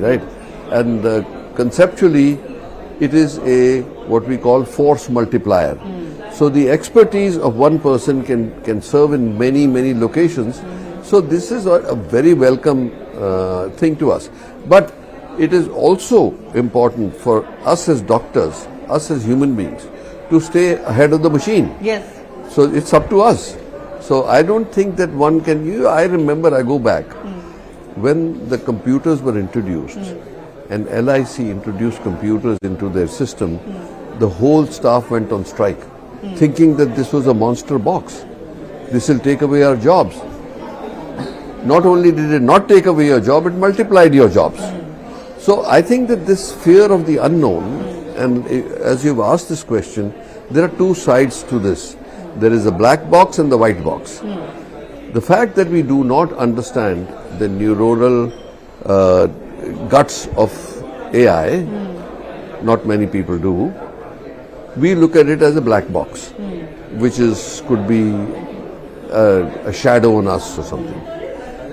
right? And conceptually, it is a what we call force multiplier. So the expertise of one person can serve in many locations. So this is a very welcome thing to us. But it is also important for us as doctors, us as human beings, to stay ahead of the machine. Yes. So it's up to us. So I don't think that one can. I remember, I go back when the computers were introduced, and LIC introduced computers into their system. The whole staff went on strike, thinking that this was a monster box. This will take away our jobs. Not only did it not take away your job, it multiplied your jobs. So I think that this fear of the unknown, and as you've asked this question, there are two sides to this. There is a black box and the white box. The fact that we do not understand the neuronal guts of AI, not many people do, we look at it as a black box, which could be a shadow on us or something.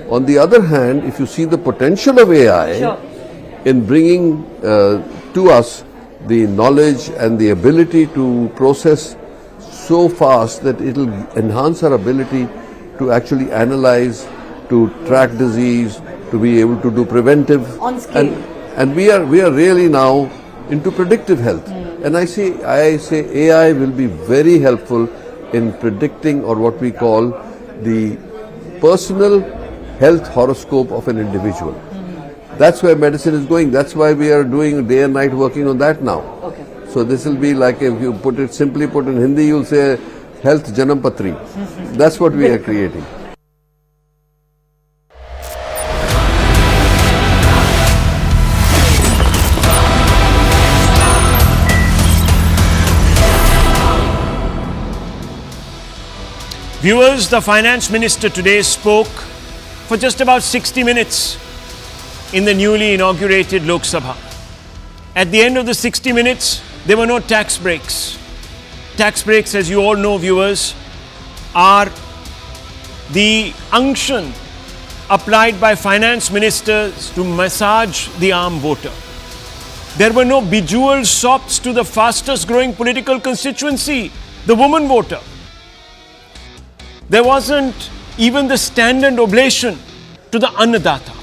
On the other hand, if you see the potential of AI in bringing to us the knowledge and the ability to process so fast that it will enhance our ability to actually analyze, to track disease, to be able to do preventive. On scale. And we are really now into predictive health. And I say AI will be very helpful in predicting, or what we call the personal health horoscope of an individual. That's where medicine is going. That's why we are doing day and night working on that now. Okay. So this will be like, if you put it simply put in Hindi, you'll say health janam patri. That's what we are creating. Viewers, the Finance Minister today spoke for just about 60 minutes in the newly inaugurated Lok Sabha. At the end of the 60 minutes, there were no tax breaks. Tax breaks, as you all know, viewers, are the unction applied by finance ministers to massage the arm voter. There were no bejeweled sops to the fastest growing political constituency, the woman voter. There wasn't even the standard oblation to the Annadata.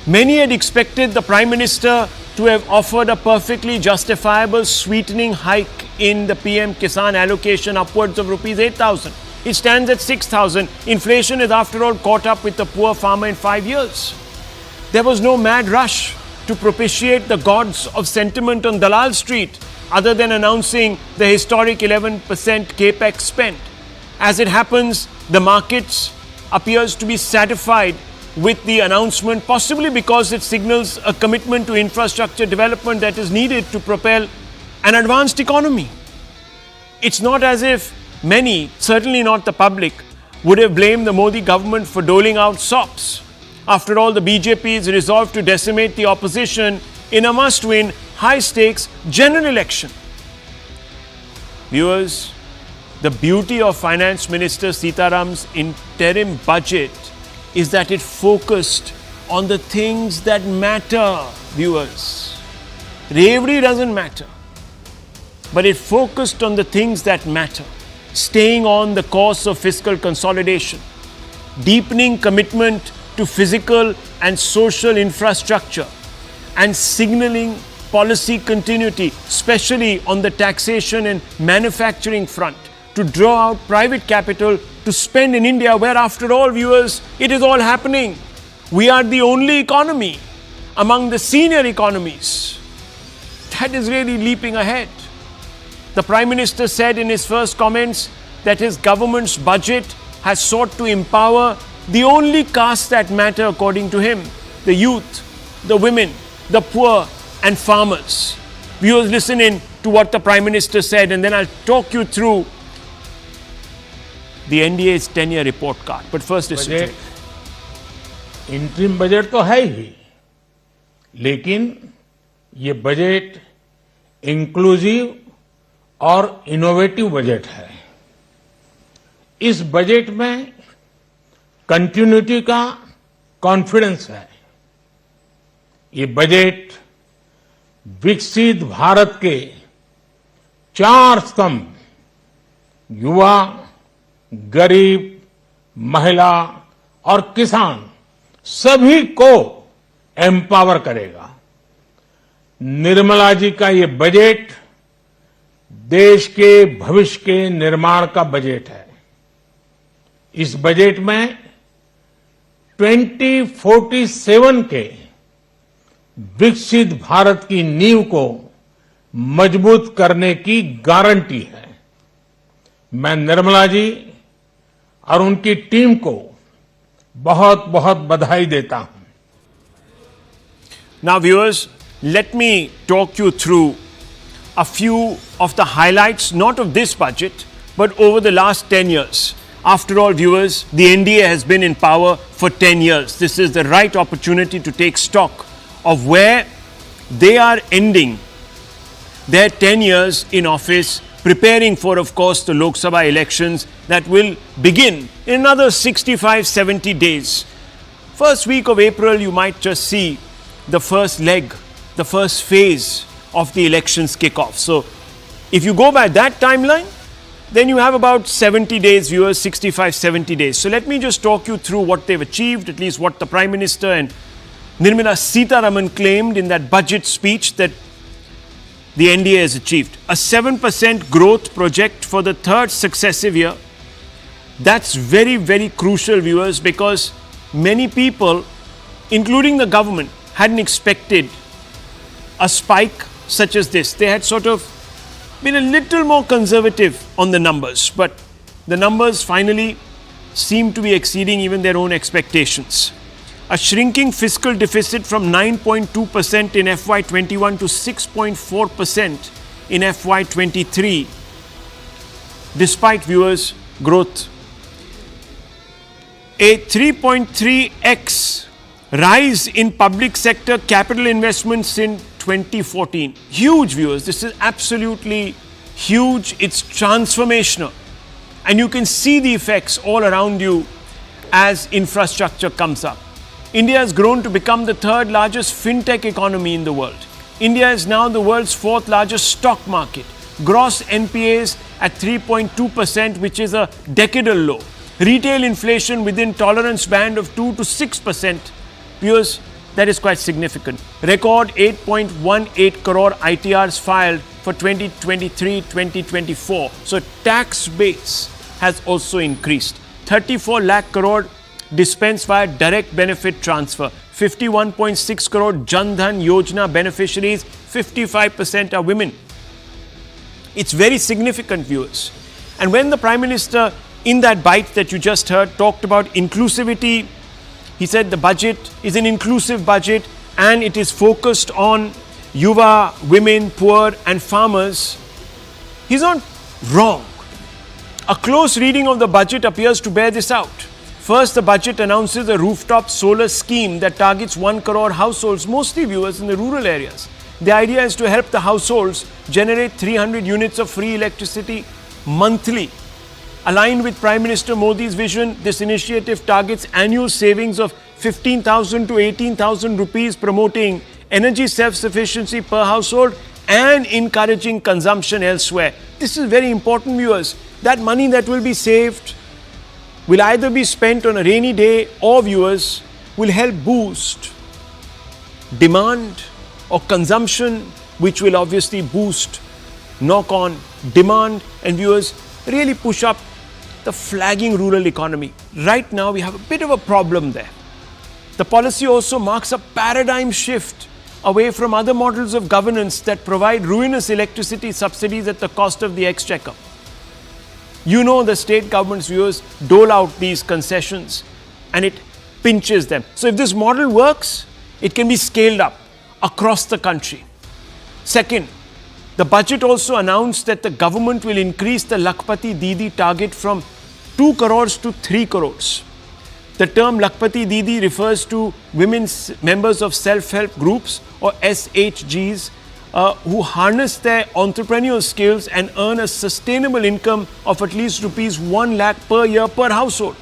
Many had expected the Prime Minister to have offered a perfectly justifiable sweetening hike in the PM Kisan allocation upwards of rupees 8,000. It stands at 6,000. Inflation has after all caught up with the poor farmer in 5 years. There was no mad rush to propitiate the gods of sentiment on Dalal Street other than announcing the historic 11% capex spent. As it happens, the markets appears to be satisfied with the announcement, possibly because it signals a commitment to infrastructure development that is needed to propel an advanced economy. It's not as if many, certainly not the public, would have blamed the Modi government for doling out sops. After all, the BJP is resolved to decimate the opposition in a must-win, high-stakes general election. Viewers, the beauty of Finance Minister Sitharaman's interim budget is that it focused on the things that matter, viewers. Reverie doesn't matter, but it focused on the things that matter. Staying on the course of fiscal consolidation, deepening commitment to physical and social infrastructure, and signaling policy continuity, especially on the taxation and manufacturing front, to draw out private capital to spend in India, where after all, viewers, it is all happening. We are the only economy among the senior economies that is really leaping ahead. The Prime Minister said in his first comments that his government's budget has sought to empower the only caste that matter according to him, the youth, the women, the poor and farmers. Viewers, listen in to what the Prime Minister said, and then I'll talk you through the NDA's 10-year report card. But first, listen to it. Interim budget तो है ही, लेकिन ये budget inclusive और innovative budget है। इस budget में continuity का confidence है। ये बजट विकसित भारत के 4 स्तंभ युवा, गरीब, महिला और किसान सभी को एम्पावर करेगा। निर्मला जी का ये बजट देश के भविष्य के निर्माण का बजट है। इस बजट में 2047 के विकसित भारत की नींव को मजबूत करने की गारंटी है। मैं निर्मला जी और उनकी टीम को बहुत बहुत बधाई देता हूं। Now viewers, let me talk you through a few of the highlights, not of this budget, but over the last 10 years. After all, viewers, the NDA has been in power for 10 years. This is the right opportunity to take stock of where they are ending their 10 years in office, preparing for, of course, the Lok Sabha elections that will begin in another 65-70 days. First week of April, you might just see the first leg, the first phase of the elections kick off. So, if you go by that timeline, then you have about 70 days, viewers, 65-70 days. So, let me just talk you through what they've achieved, at least what the Prime Minister and Nirmala Sitharaman claimed in that budget speech that the NDA has achieved. A 7% growth project for the third successive year. That's very, very crucial, viewers, because many people, including the government, hadn't expected a spike such as this. They had sort of been a little more conservative on the numbers, but the numbers finally seem to be exceeding even their own expectations. A shrinking fiscal deficit from 9.2% in FY21 to 6.4% in FY23, despite, viewers, growth. A 3.3x rise in public sector capital investments in 2014. Huge, viewers. This is absolutely huge. It's transformational. And you can see the effects all around you as infrastructure comes up. India has grown to become the third largest fintech economy in the world. India is now the world's fourth largest stock market. Gross NPAs at 3.2%, which is a decadal low. Retail inflation within tolerance band of 2 to 6%. Viewers, that is quite significant. Record 8.18 crore ITRs filed for 2023-2024. So tax base has also increased. 34 lakh crore dispensed via direct benefit transfer. 51.6 crore Jan Dhan Yojana beneficiaries. 55% are women. It's very significant, viewers. And when the Prime Minister, in that bite that you just heard, talked about inclusivity, he said the budget is an inclusive budget and it is focused on yuva, women, poor and farmers. He's not wrong. A close reading of the budget appears to bear this out. First, the budget announces a rooftop solar scheme that targets 1 crore households, mostly, viewers, in the rural areas. The idea is to help the households generate 300 units of free electricity monthly. Aligned with Prime Minister Modi's vision, this initiative targets annual savings of 15,000 to 18,000 rupees, promoting energy self-sufficiency per household and encouraging consumption elsewhere. This is very important, viewers. That money that will be saved will either be spent on a rainy day or, viewers, will help boost demand or consumption, which will obviously boost knock-on demand and, viewers, really push up the flagging rural economy. Right now, we have a bit of a problem there. The policy also marks a paradigm shift away from other models of governance that provide ruinous electricity subsidies at the cost of the exchequer. You know the state governments, viewers, dole out these concessions and it pinches them. So if this model works, it can be scaled up across the country. Second, the budget also announced that the government will increase the Lakpati Didi target from 2 crores to 3 crores. The term Lakpati Didi refers to women's members of self-help groups or SHGs who harness their entrepreneurial skills and earn a sustainable income of at least rupees 1 lakh per year per household.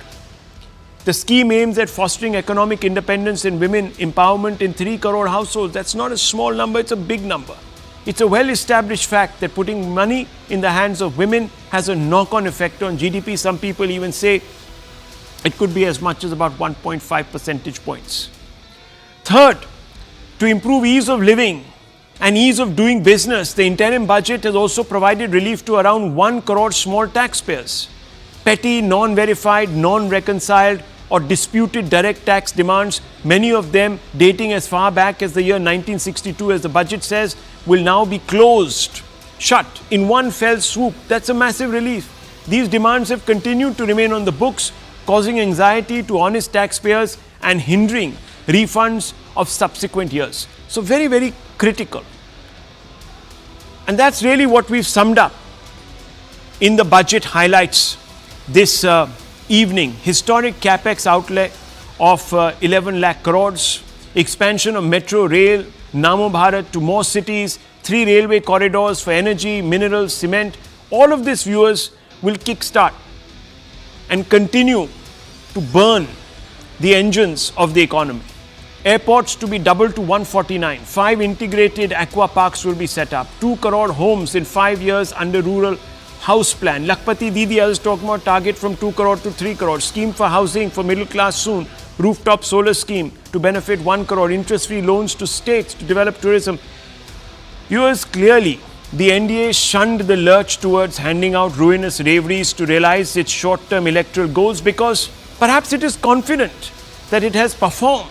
The scheme aims at fostering economic independence and women empowerment in 3 crore households. That's not a small number, it's a big number. It's a well-established fact that putting money in the hands of women has a knock-on effect on GDP. Some people even say it could be as much as about 1.5 percentage points. Third, to improve ease of living and ease of doing business, the interim budget has also provided relief to around 1 crore small taxpayers. Petty, non-verified, non-reconciled or disputed direct tax demands, many of them dating as far back as the year 1962, as the budget says, will now be closed, shut in one fell swoop. That's a massive relief. These demands have continued to remain on the books, causing anxiety to honest taxpayers and hindering refunds of subsequent years. So very, very critical. And that's really what we've summed up in the budget highlights this evening. Historic capex outlay of 11 lakh crores, expansion of metro rail, Namo Bharat to more cities, 3 railway corridors for energy, minerals, cement. All of this, viewers, will kickstart and continue to burn the engines of the economy. Airports to be doubled to 149. 5 integrated aqua parks will be set up. 2 crore homes in 5 years under rural house plan. Lakpati Didi, I was talking about target from 2 crore to 3 crore. Scheme for housing for middle class soon. Rooftop solar scheme to benefit 1 crore. Interest-free loans to states to develop tourism. Viewers, clearly the NDA shunned the lurch towards handing out ruinous reveries to realize its short-term electoral goals because perhaps it is confident that it has performed.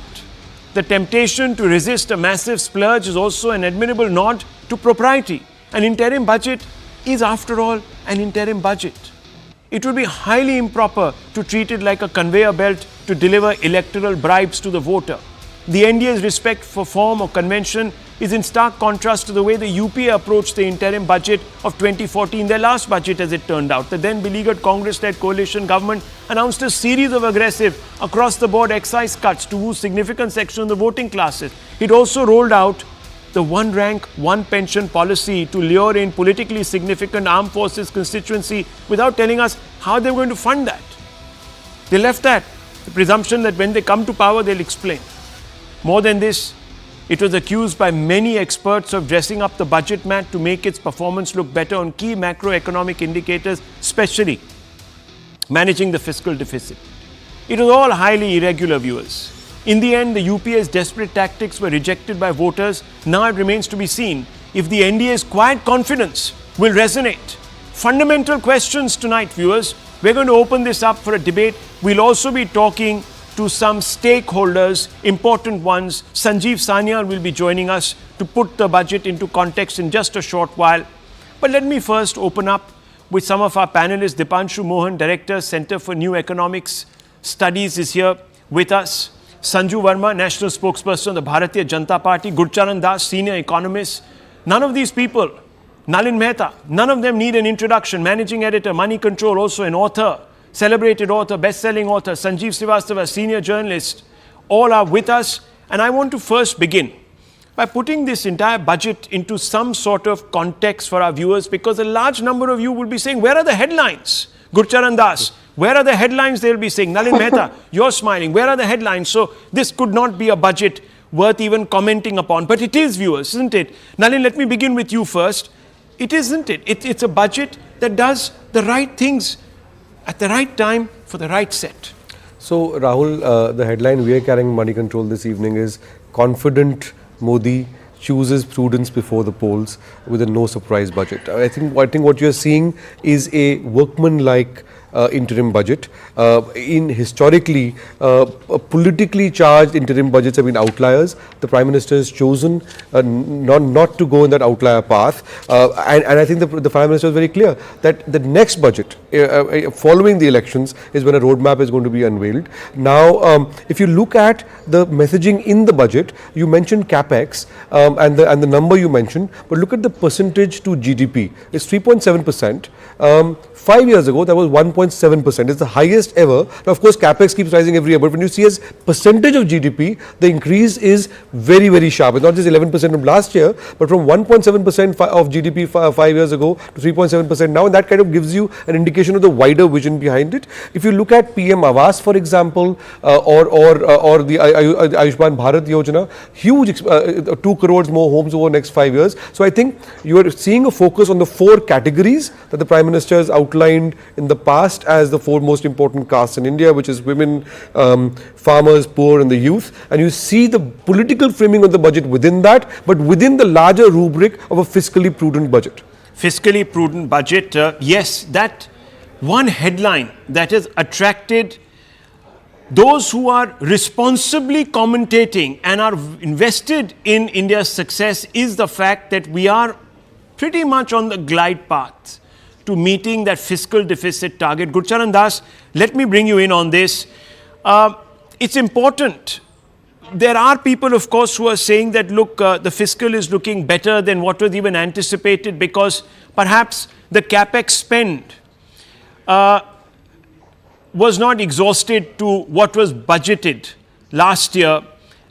The temptation to resist a massive splurge is also an admirable nod to propriety. An interim budget is, after all, an interim budget. It would be highly improper to treat it like a conveyor belt to deliver electoral bribes to the voter. The NDA's respect for form or convention is in stark contrast to the way the UPA approached the interim budget of 2014, their last budget as it turned out. The then beleaguered Congress-led coalition government announced a series of aggressive, across-the-board excise cuts to woo significant sections of the voting classes. It also rolled out the one rank, one pension policy to lure in politically significant armed forces constituency without telling us how they were going to fund that. They left that, the presumption that when they come to power, they'll explain. More than this, it was accused by many experts of dressing up the budget mat to make its performance look better on key macroeconomic indicators, especially managing the fiscal deficit. It was all highly irregular, viewers. In the end, the UPA's desperate tactics were rejected by voters. Now it remains to be seen if the NDA's quiet confidence will resonate. Fundamental questions tonight, viewers. We're going to open this up for a debate. We'll also be talking to some stakeholders, important ones. Sanjeev Sanyal will be joining us to put the budget into context in just a short while. But let me first open up with some of our panelists. Dipanshu Mohan, Director, Center for New Economics Studies, is here with us. Sanju Verma, National Spokesperson of the Bharatiya Janata Party. Gurcharan Das, Senior Economist. None of these people, Nalin Mehta, none of them need an introduction. Managing Editor, Money Control, also an author. Celebrated author, best-selling author, Sanjeev Srivastava, senior journalist, all are with us. And I want to first begin by putting this entire budget into some sort of context for our viewers, because a large number of you will be saying, where are the headlines? Gurcharan Das, where are the headlines? They'll be saying. Nalin Mehta, you're smiling. Where are the headlines? So this could not be a budget worth even commenting upon. But it is, viewers, isn't it? Nalin, let me begin with you first. It isn't it? It's a budget that does the right things at the right time for the right set. So, Rahul, the headline we are carrying Money Control this evening is Confident Modi chooses prudence before the polls with a no surprise budget. I think what you're seeing is a workman-like interim budget. Historically, politically charged interim budgets have been outliers. The Prime Minister has chosen not to go in that outlier path. And I think the Prime Minister is very clear that the next budget, following the elections, is when a roadmap is going to be unveiled. Now, if you look at the messaging in the budget, you mentioned capex and the number you mentioned, but look at the percentage to GDP. It's 3.7%. 5 years ago, that was 1.5%. 1.7%. It's the highest ever. Now, of course, capex keeps rising every year, but when you see as percentage of GDP, the increase is very, very sharp. It's not just 11% from last year, but from 1.7% of GDP 5 years ago to 3.7% now. And that kind of gives you an indication of the wider vision behind it. If you look at PM Awas, for example, or the Ayushman Bharat Yojana, huge 2 crores more homes over the next 5 years. So I think you are seeing a focus on the 4 categories that the Prime Minister has outlined in the past as the 4 most important castes in India, which is women, farmers, poor and the youth. And you see the political framing of the budget within that, but within the larger rubric of a fiscally prudent budget. Fiscally prudent budget, yes, that one headline that has attracted those who are responsibly commentating and are invested in India's success is the fact that we are pretty much on the glide path to meeting that fiscal deficit target. Gurcharan Das, let me bring you in on this. It's important. There are people, of course, who are saying that, look, the fiscal is looking better than what was even anticipated because perhaps the capex spend was not exhausted to what was budgeted last year,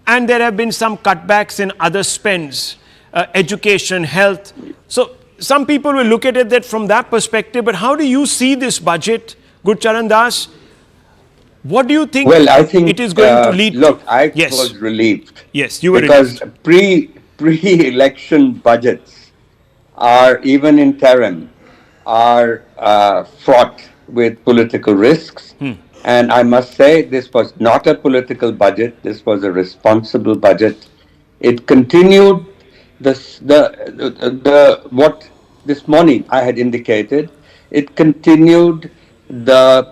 and there have been some cutbacks in other spends, education, health. So some people will look at it that from that perspective, but how do you see this budget, Gurcharan Das? What do you think, I think it is going to lead look, to? I Yes. was relieved. Yes, you were because relieved. pre-election budgets are even interim are fraught with political risks. And I must say, this was not a political budget. This was a responsible budget. It continued what this morning I had indicated. It continued the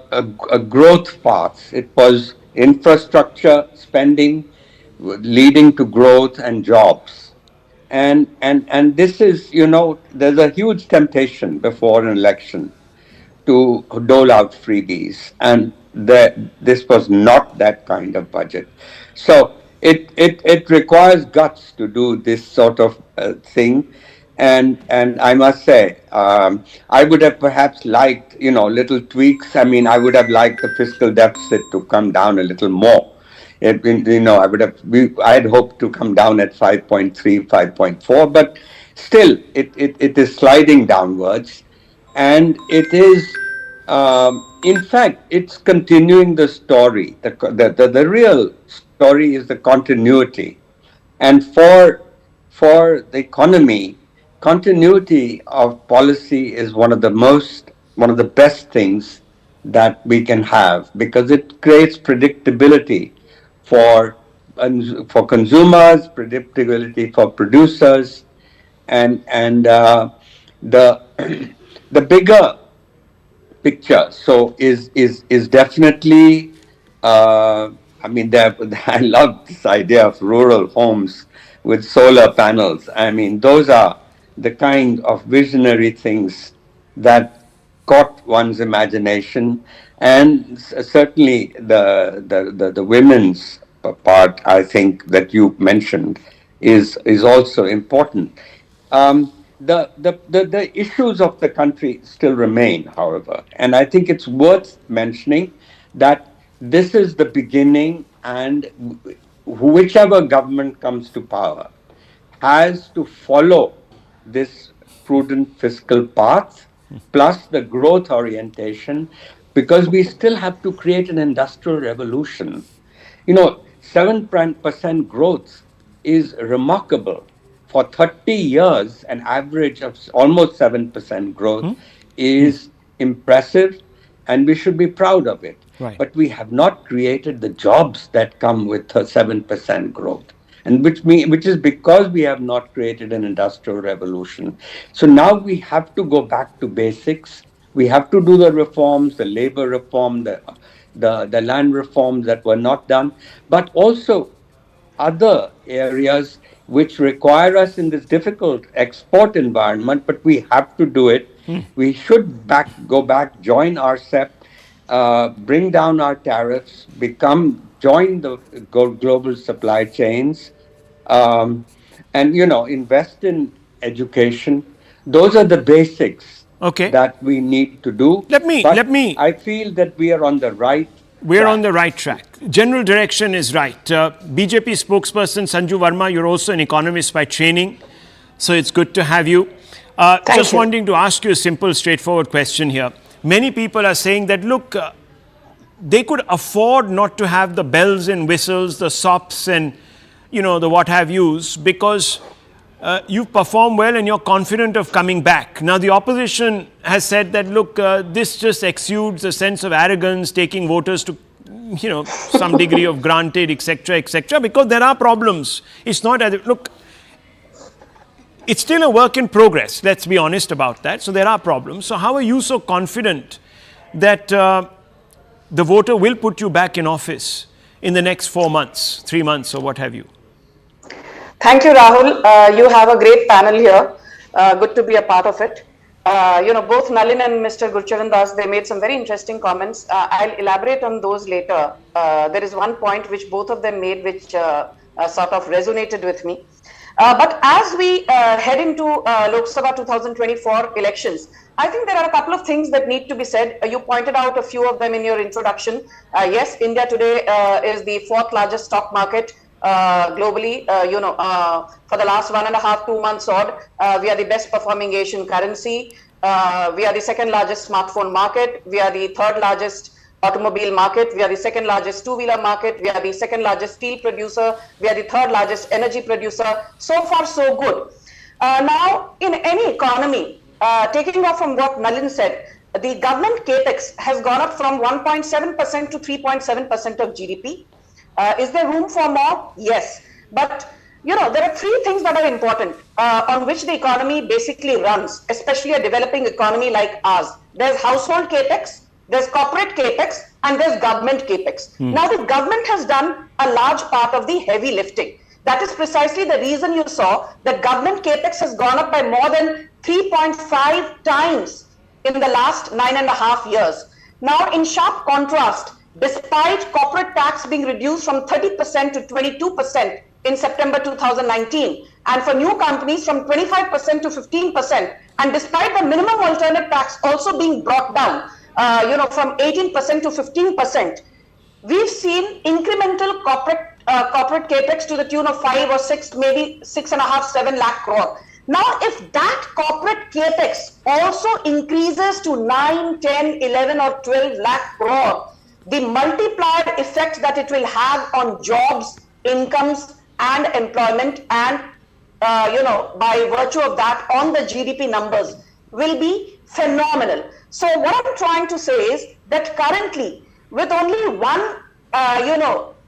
growth paths. It was infrastructure spending leading to growth and jobs. And this is, there's a huge temptation before an election to dole out freebies, and this was not that kind of budget. So it requires guts to do this sort of thing, and I must say, I would have perhaps liked little tweaks. I mean, I would have liked the fiscal deficit to come down a little more. I had hoped to come down at 5.3, 5.4, but still it is sliding downwards. And it is, in fact, it's continuing the story. The real story is the continuity. And for the economy, continuity of policy is one of the best things that we can have, because it creates predictability for consumers, predictability for producers, and the bigger picture is definitely I mean, I love this idea of rural homes with solar panels. I mean, those are the kind of visionary things that caught one's imagination, and certainly the women's part, I think, that you mentioned is also important. The issues of the country still remain, however, and I think it's worth mentioning that this is the beginning, and whichever government comes to power has to follow this prudent fiscal path plus the growth orientation, because we still have to create an industrial revolution. 7% growth is remarkable. For 30 years, an average of almost 7% growth is impressive, and we should be proud of it. Right. But we have not created the jobs that come with 7% growth, and which is because we have not created an industrial revolution. So now we have to go back to basics. We have to do the reforms, the labor reform, the land reforms that were not done, but also other areas which require us in this difficult export environment, but we have to do it. We should go back, join RCEP, bring down our tariffs, join the global supply chains, and invest in education. Those are the basics Okay. that we need to do. Let me- I feel that we are on the right We're track. on the right track. General direction is right. BJP spokesperson Sanju Verma, you're also an economist by training, so it's good to have you. Just you. wanting to ask you a simple, straightforward question here. Many people are saying that, look, they could afford not to have the bells and whistles, the sops and, the what have yous, because you've performed well and you're confident of coming back. Now, the opposition has said that, look, this just exudes a sense of arrogance, taking voters to, some degree of granted, etc., because there are problems. It's not as if, look, it's still a work in progress, let's be honest about that. So there are problems. So how are you so confident that the voter will put you back in office in the next 4 months, 3 months, or what have you? Thank you, Rahul. You have a great panel here. Good to be a part of it. Both Nalin and Mr. Gurcharan Das, they made some very interesting comments. I'll elaborate on those later. There is one point which both of them made which sort of resonated with me. But as we head into Lok Sabha 2024 elections, I think there are a couple of things that need to be said. You pointed out a few of them in your introduction. Yes, India today is the 4th largest stock market globally. For the last 1.5, 2 months odd, we are the best performing Asian currency. We are the 2nd largest smartphone market. We are the 3rd largest automobile market. We are the 2nd largest two-wheeler market. We are the 2nd largest steel producer. We are the 3rd largest energy producer. So far, so good. Now, in any economy, taking off from what Nalin said, the government capex has gone up from 1.7% to 3.7% of GDP. Is there room for more? Yes. But, there are 3 things that are important on which the economy basically runs, especially a developing economy like ours. There's household capex, there's corporate capex, and there's government capex. Now, the government has done a large part of the heavy lifting. That is precisely the reason you saw that government capex has gone up by more than 3.5 times in the last 9.5 years. Now, in sharp contrast, despite corporate tax being reduced from 30% to 22% in September 2019, and for new companies from 25% to 15%, and despite the minimum alternate tax also being brought down, from 18% to 15%, we've seen incremental corporate capex to the tune of 5 or 6, maybe 6.5, 7 lakh crore. Now, if that corporate capex also increases to 9, 10, 11 or 12 lakh crore, the multiplier effect that it will have on jobs, incomes and employment and, by virtue of that on the GDP numbers will be phenomenal. So what I'm trying to say is that currently with only one,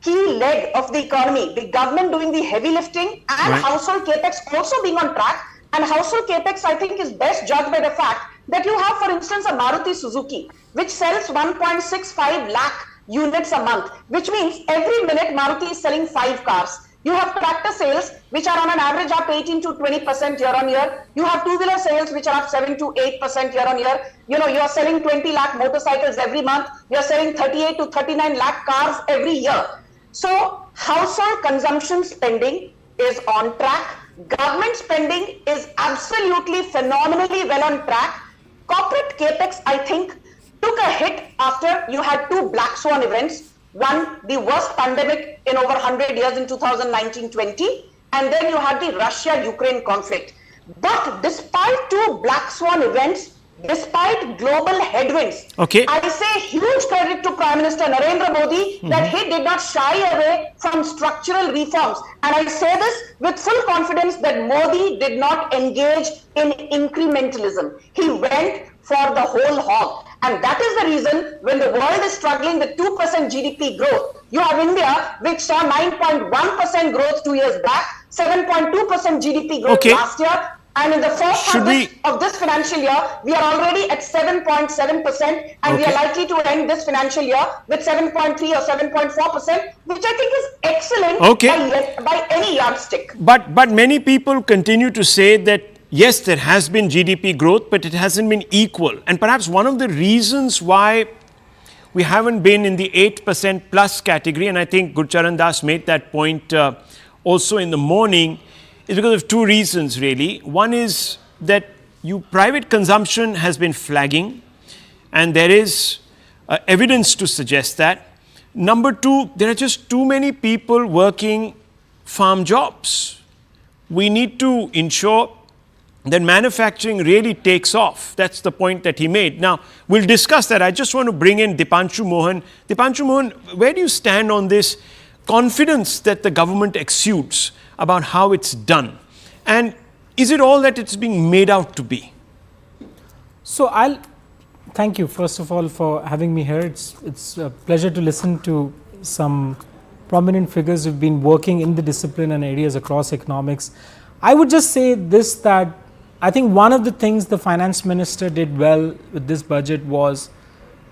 key leg of the economy, the government doing the heavy lifting and household capex also being on track. And household capex, I think, is best judged by the fact that you have, for instance, a Maruti Suzuki, which sells 1.65 lakh units a month, which means every minute Maruti is selling 5 cars. You have tractor sales, which are on an average up 18 to 20% year on year. You have two-wheeler sales, which are up 7 to 8% year on year. You are selling 20 lakh motorcycles every month. You're selling 38 to 39 lakh cars every year. So household consumption spending is on track. Government spending is absolutely phenomenally well on track. Corporate capex, I think, took a hit after you had 2 black swan events. One, the worst pandemic in over 100 years in 2019-20, and then you had the Russia-Ukraine conflict. But despite 2 black swan events, despite global headwinds, I say huge credit to Prime Minister Narendra Modi that he did not shy away from structural reforms. And I say this with full confidence that Modi did not engage in incrementalism. He went for the whole hog. And that is the reason when the world is struggling with 2% GDP growth, you have India, which saw 9.1% growth 2 years back, 7.2% GDP growth last year, and in the first half of this financial year, we are already at 7.7%, and we are likely to end this financial year with 7.3 or 7.4%, which I think is excellent by any yardstick. But many people continue to say that yes, there has been GDP growth, but it hasn't been equal. And perhaps one of the reasons why we haven't been in the 8% plus category, and I think Gurcharan Das made that point also in the morning, is because of 2 reasons really. One is that private consumption has been flagging, and there is evidence to suggest that. Number two, there are just too many people working farm jobs. We need to ensure that manufacturing really takes off. That's the point that he made. Now, we'll discuss that. I just want to bring in Dipanshu Mohan. Dipanshu Mohan, where do you stand on this confidence that the government exudes about how it's done? And is it all that it's being made out to be? So I'll thank you first of all for having me here. It's a pleasure to listen to some prominent figures who've been working in the discipline and areas across economics. I would just say this, that I think one of the things the finance minister did well with this budget was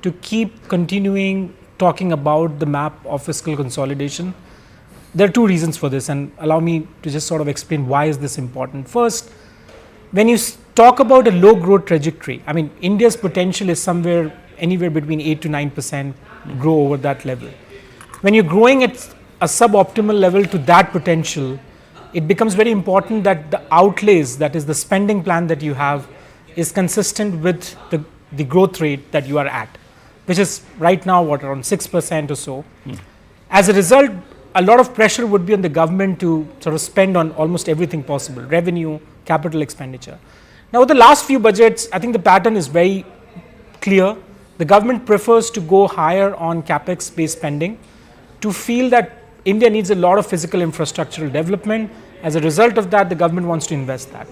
to keep continuing talking about the map of fiscal consolidation. There are two reasons for this, and allow me to just sort of explain why is this important. First, when you talk about a low growth trajectory, I mean, India's potential is anywhere between 8 to 9% grow over that level. When you're growing at a suboptimal level to that potential, it becomes very important that the outlays, that is the spending plan that you have, is consistent with the growth rate that you are at, which is right now around 6% or so. As a result, a lot of pressure would be on the government to sort of spend on almost everything possible, revenue, capital expenditure. Now, with the last few budgets, I think the pattern is very clear. The government prefers to go higher on capex based spending to feel that India needs a lot of physical infrastructural development. As a result of that, the government wants to invest that.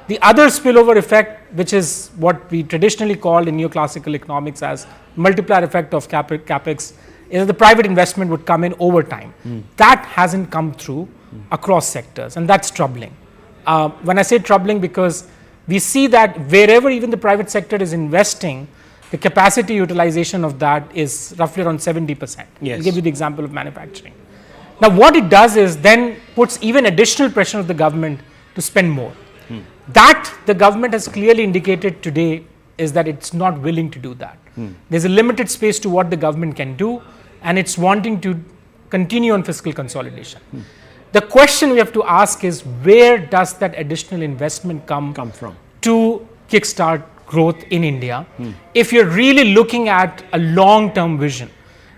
The other spillover effect, which is what we traditionally call in neoclassical economics as multiplier effect of capex, is that the private investment would come in over time. That hasn't come through across sectors, and that's troubling. When I say troubling, because we see that wherever even the private sector is investing, the capacity utilization of that is roughly around 70%. Yes. I'll give you the example of manufacturing. Now, what it does is then puts even additional pressure on the government to spend more. That the government has clearly indicated today is that it's not willing to do that. There's a limited space to what the government can do, and it's wanting to continue on fiscal consolidation. The question we have to ask is, where does that additional investment come from to kickstart growth in India, if you're really looking at a long-term vision?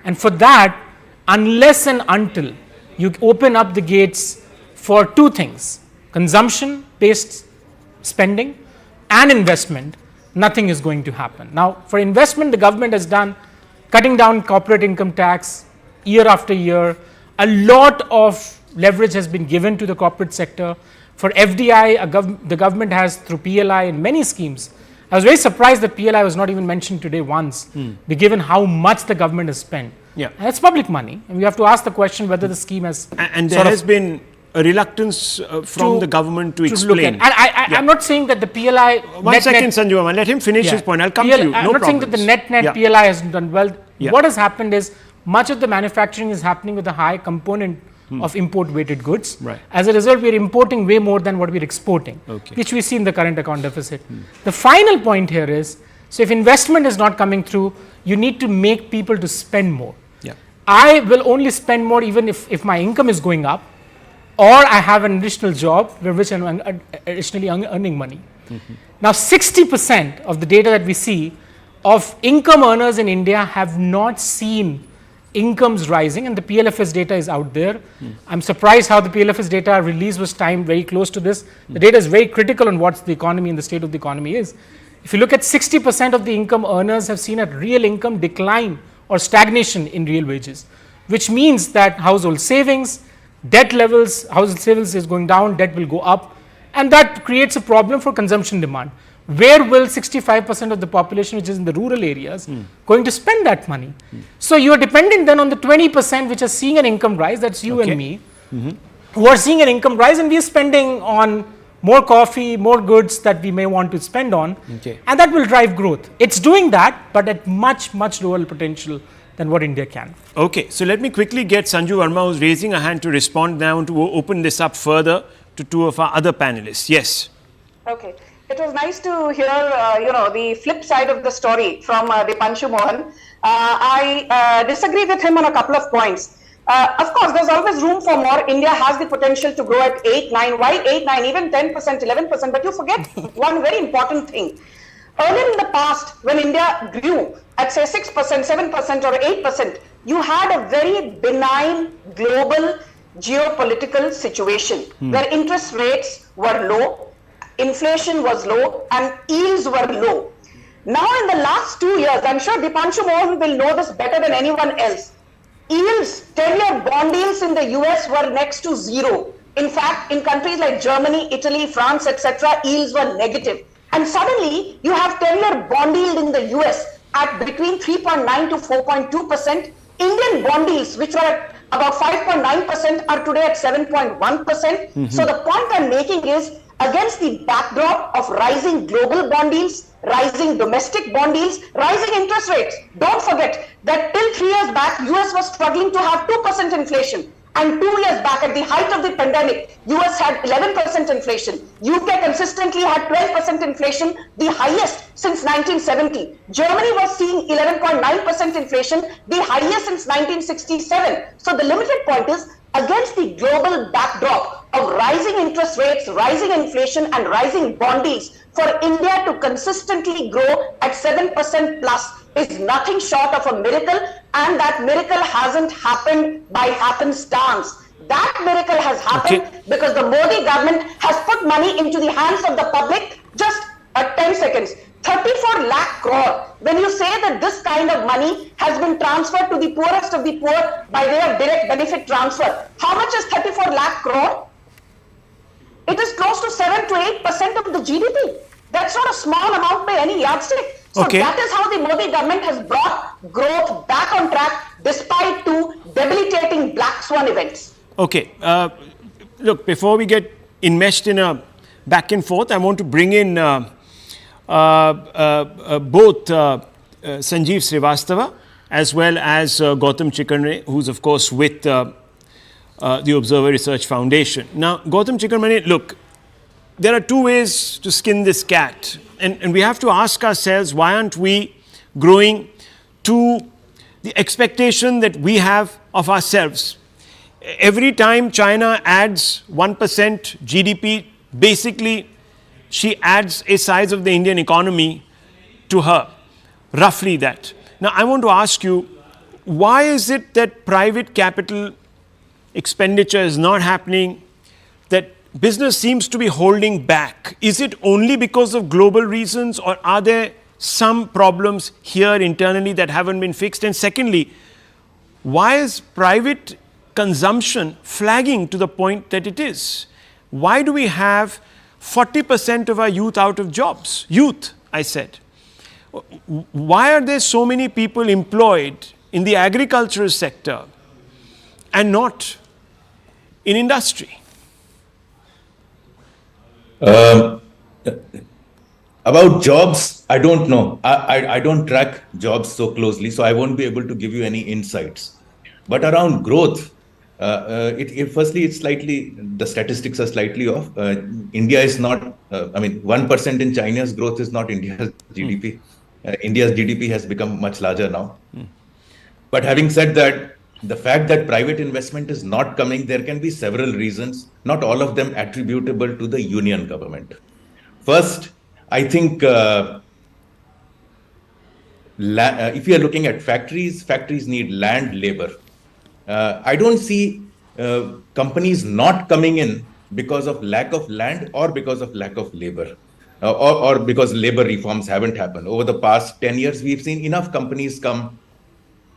And for that, unless and until you open up the gates for two things, consumption-based spending and investment, nothing is going to happen. Now, for investment, the government has done cutting down corporate income tax year after year. A lot of leverage has been given to the corporate sector. For FDI, the government has, through PLI and many schemes. I was very surprised that PLI was not even mentioned today once, given how much the government has spent. Yeah. And it's public money, and we have to ask the question whether the scheme has. And there has been a reluctance from the government to explain. And I'm not saying that the PLI. One second, Sanju Aman, let him finish his point. I'll come to you. I'm not saying that the net PLI hasn't done well. What has happened is much of the manufacturing is happening with a high component of import weighted goods. Right. As a result, we are importing way more than what we are exporting, which we see in the current account deficit. The final point here is, so if investment is not coming through, you need to make people to spend more. I will only spend more even if my income is going up, or I have an additional job where which I'm additionally earning money. Now, 60% of the data that we see of income earners in India have not seen incomes rising, and the PLFS data is out there. I'm surprised how the PLFS data release was timed very close to this. The data is very critical on what the economy and the state of the economy is. If you look at 60% of the income earners have seen a real income decline or stagnation in real wages, which means that household savings, debt levels, household savings is going down, debt will go up, and that creates a problem for consumption demand. Where will 65% of the population, which is in the rural areas, going to spend that money? So you are dependent then on the 20% which are seeing an income rise, that's you and me, who are seeing an income rise, and we are spending on more coffee, more goods that we may want to spend on, and that will drive growth. It's doing that, but at much, much lower potential than what India can. Okay, so let me quickly get Sanju Verma, who's raising a hand, to respond now, to open this up further to two of our other panelists. Yes. Okay. It was nice to hear, the flip side of the story from Dipanshu Mohan. I disagree with him on a couple of points. Of course, there's always room for more. India has the potential to grow at 8, 9, why 8, 9, even 10%, 11%, but you forget one very important thing. Earlier in the past, when India grew at say 6%, 7% or 8%, you had a very benign global geopolitical situation where interest rates were low, inflation was low, and yields were low. Now in the last 2 years, I'm sure Dipanshu Mohan will know this better than anyone else, yields, 10-year bond yields in the US were next to zero. In fact, in countries like Germany, Italy, France, etc., yields were negative. And suddenly, you have 10-year bond yield in the US at between 3.9 to 4.2%. Indian bond yields, which were at about 5.9%, are today at 7.1%. So the point I'm making is, against the backdrop of rising global bond yields, rising domestic bond yields, rising interest rates, don't forget that till 3 years back, US was struggling to have 2% inflation. And 2 years back, at the height of the pandemic, US had 11% inflation. UK consistently had 12% inflation, the highest since 1970. Germany was seeing 11.9% inflation, the highest since 1967. So the limited point is, against the global backdrop of rising interest rates, rising inflation, and rising bond yields, for India to consistently grow at 7% plus is nothing short of a miracle, and that miracle hasn't happened by happenstance. That miracle has happened because the Modi government has put money into the hands of the public. Just 10 seconds. 34 lakh crore. When you say that this kind of money has been transferred to the poorest of the poor by way of direct benefit transfer, how much is 34 lakh crore? It is close to 7 to 8% of the GDP. That's not a small amount by any yardstick. So that is how the Modi government has brought growth back on track despite two debilitating black swan events. Okay. Look, before we get enmeshed in a back and forth, I want to bring in both Sanjeev Srivastava as well as Gautam Chikkarmane, who's of course with the Observer Research Foundation. Now, Gautam Chikkarmane, look, there are two ways to skin this cat. And we have to ask ourselves, why aren't we growing to the expectation that we have of ourselves? Every time China adds 1% GDP, basically she adds a size of the Indian economy to her, roughly that. Now I want to ask you, why is it that private capital expenditure is not happening, that business seems to be holding back? Is it only because of global reasons, or are there some problems here internally that haven't been fixed? And secondly, why is private consumption flagging to the point that it is? Why do we have 40% of our youth out of jobs? Youth, I said. Why are there so many people employed in the agricultural sector and not in industry? About jobs, I don't know. I don't track jobs so closely, so I won't be able to give you any insights. But around growth, firstly, it's slightly, the statistics are slightly off. India is not, 1% in China's growth is not India's GDP. India's GDP has become much larger now. But having said that, the fact that private investment is not coming, there can be several reasons, not all of them attributable to the union government. First, I think if you are looking at factories need land, labor. I don't see companies not coming in because of lack of land or because of lack of labor, or because labor reforms haven't happened. Over the past 10 years, we've seen enough companies come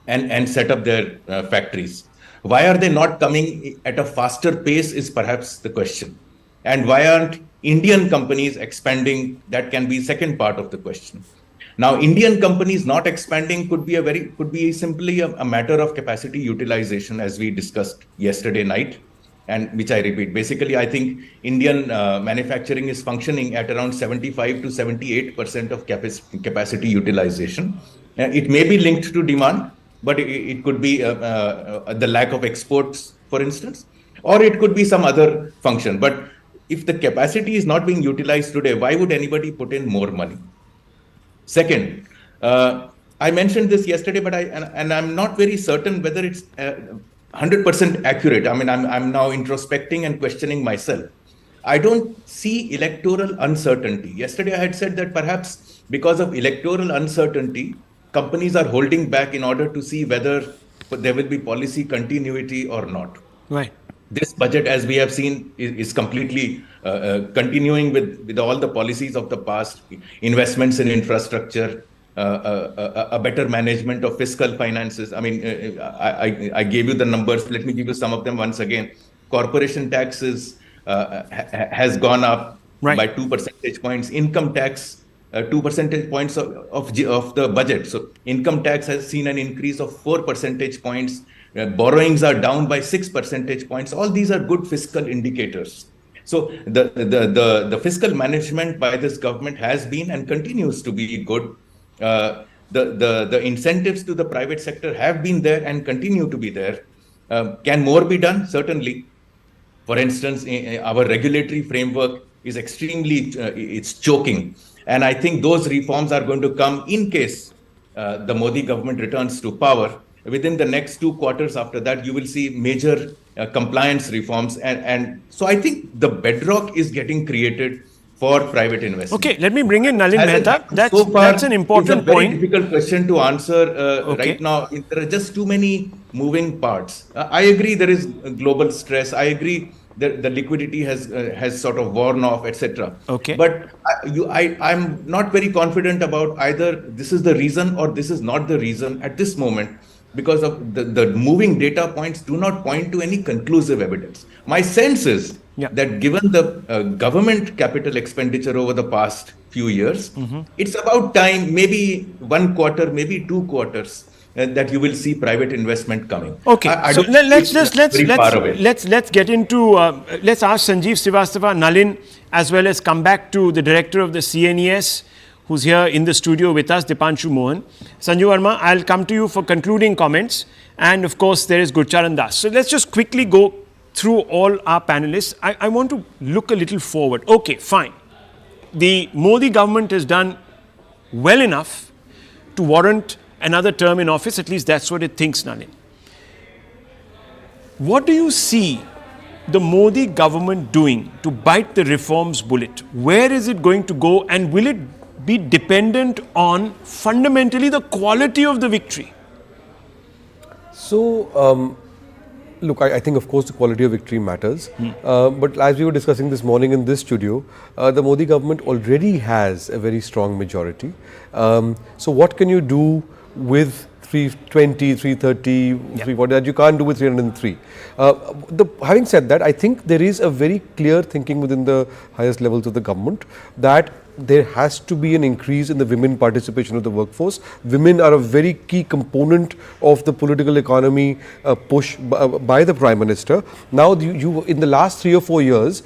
and set up their factories. Why are they not coming at a faster pace is perhaps the question. And why aren't Indian companies expanding? That can be second part of the question. Now, Indian companies not expanding could be simply a matter of capacity utilization, as we discussed yesterday night, and which I repeat. Basically, I think Indian manufacturing is functioning at around 75 to 78% of capacity utilization. It may be linked to demand, but it could be the lack of exports, for instance, or it could be some other function. But if the capacity is not being utilized today, why would anybody put in more money? Second, I mentioned this yesterday, but I'm not very certain whether it's 100% accurate. I mean, I'm now introspecting and questioning myself. I don't see electoral uncertainty. Yesterday, I had said that perhaps because of electoral uncertainty, companies are holding back in order to see whether there will be policy continuity or not. Right. This budget, as we have seen, is completely continuing with all the policies of the past, investments in infrastructure, a better management of fiscal finances. I mean, I gave you the numbers. Let me give you some of them once again. Corporation taxes has gone up by 2 percentage points. Income tax, 2 percentage points of the budget. So income tax has seen an increase of 4 percentage points. Borrowings are down by 6 percentage points. All these are good fiscal indicators. So the fiscal management by this government has been and continues to be good. The incentives to the private sector have been there and continue to be there. Can more be done? Certainly. For instance, our regulatory framework is extremely, it's choking. And I think those reforms are going to come in case the Modi government returns to power. Within the next 2 quarters after that, you will see major compliance reforms. And so I think the bedrock is getting created for private investment. Okay, let me bring in Nalin Mehta. That's an important point. It's a very difficult question to answer right now. There are just too many moving parts. I agree there is global stress. I agree that the liquidity has sort of worn off, etc. Okay. But I'm not very confident about either this is the reason or this is not the reason at this moment, because of the moving data points do not point to any conclusive evidence. My sense is that given the government capital expenditure over the past few years, it's about time, maybe 1 quarter, maybe 2 quarters, that you will see private investment coming. Okay, so let's get into, let's ask Sanjeev Srivastava, Nalin, as well as come back to the director of the CNES, who's here in the studio with us, Dipanshu Mohan. Sanju Verma, I'll come to you for concluding comments. And of course, there is Gurcharan Das. So let's just quickly go through all our panelists. I want to look a little forward. Okay, fine. The Modi government has done well enough to warrant another term in office. At least that's what it thinks, Nalin. What do you see the Modi government doing to bite the reforms bullet? Where is it going to go, and will it be dependent on fundamentally the quality of the victory? So, look, I think of course the quality of victory matters. But as we were discussing this morning in this studio, the Modi government already has a very strong majority. So what can you do with 320, 330, 340 that you can't do with 303? Having said that, I think there is a very clear thinking within the highest levels of the government that there has to be an increase in the women participation of the workforce. Women are a very key component of the political economy push by the Prime Minister. Now, you in the last 3 or 4 years,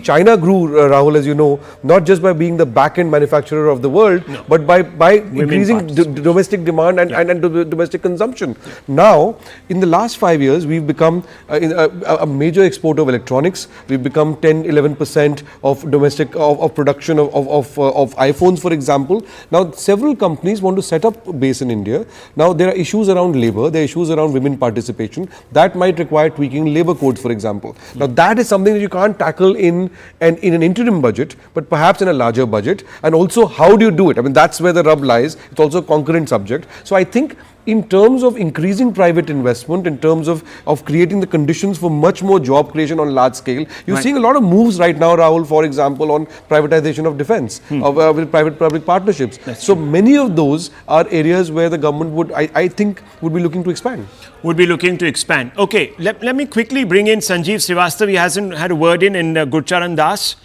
China grew, Rahul, as you know, not just by being the back-end manufacturer of the world, but by increasing domestic demand and domestic consumption. Now, in the last 5 years, we've become a major exporter of electronics. We've become 10-11% of domestic of production of iPhones, for example. Now, several companies want to set up base in India. Now, there are issues around labor, there are issues around women participation. That might require tweaking labor codes, for example. Now, that is something that you can't tackle in an interim budget, but perhaps in a larger budget. And also, how do you do it? I mean, that's where the rub lies. It's also a concurrent subject. So, I think in terms of increasing private investment, in terms of creating the conditions for much more job creation on large scale, you're seeing a lot of moves right now, Rahul, for example, on privatization of defense, with private-public partnerships. So many of those are areas where the government would, I think, would be looking to expand. Would be looking to expand. Okay, let me quickly bring in Sanjeev Srivastava. He hasn't had a word in Gurcharan Das.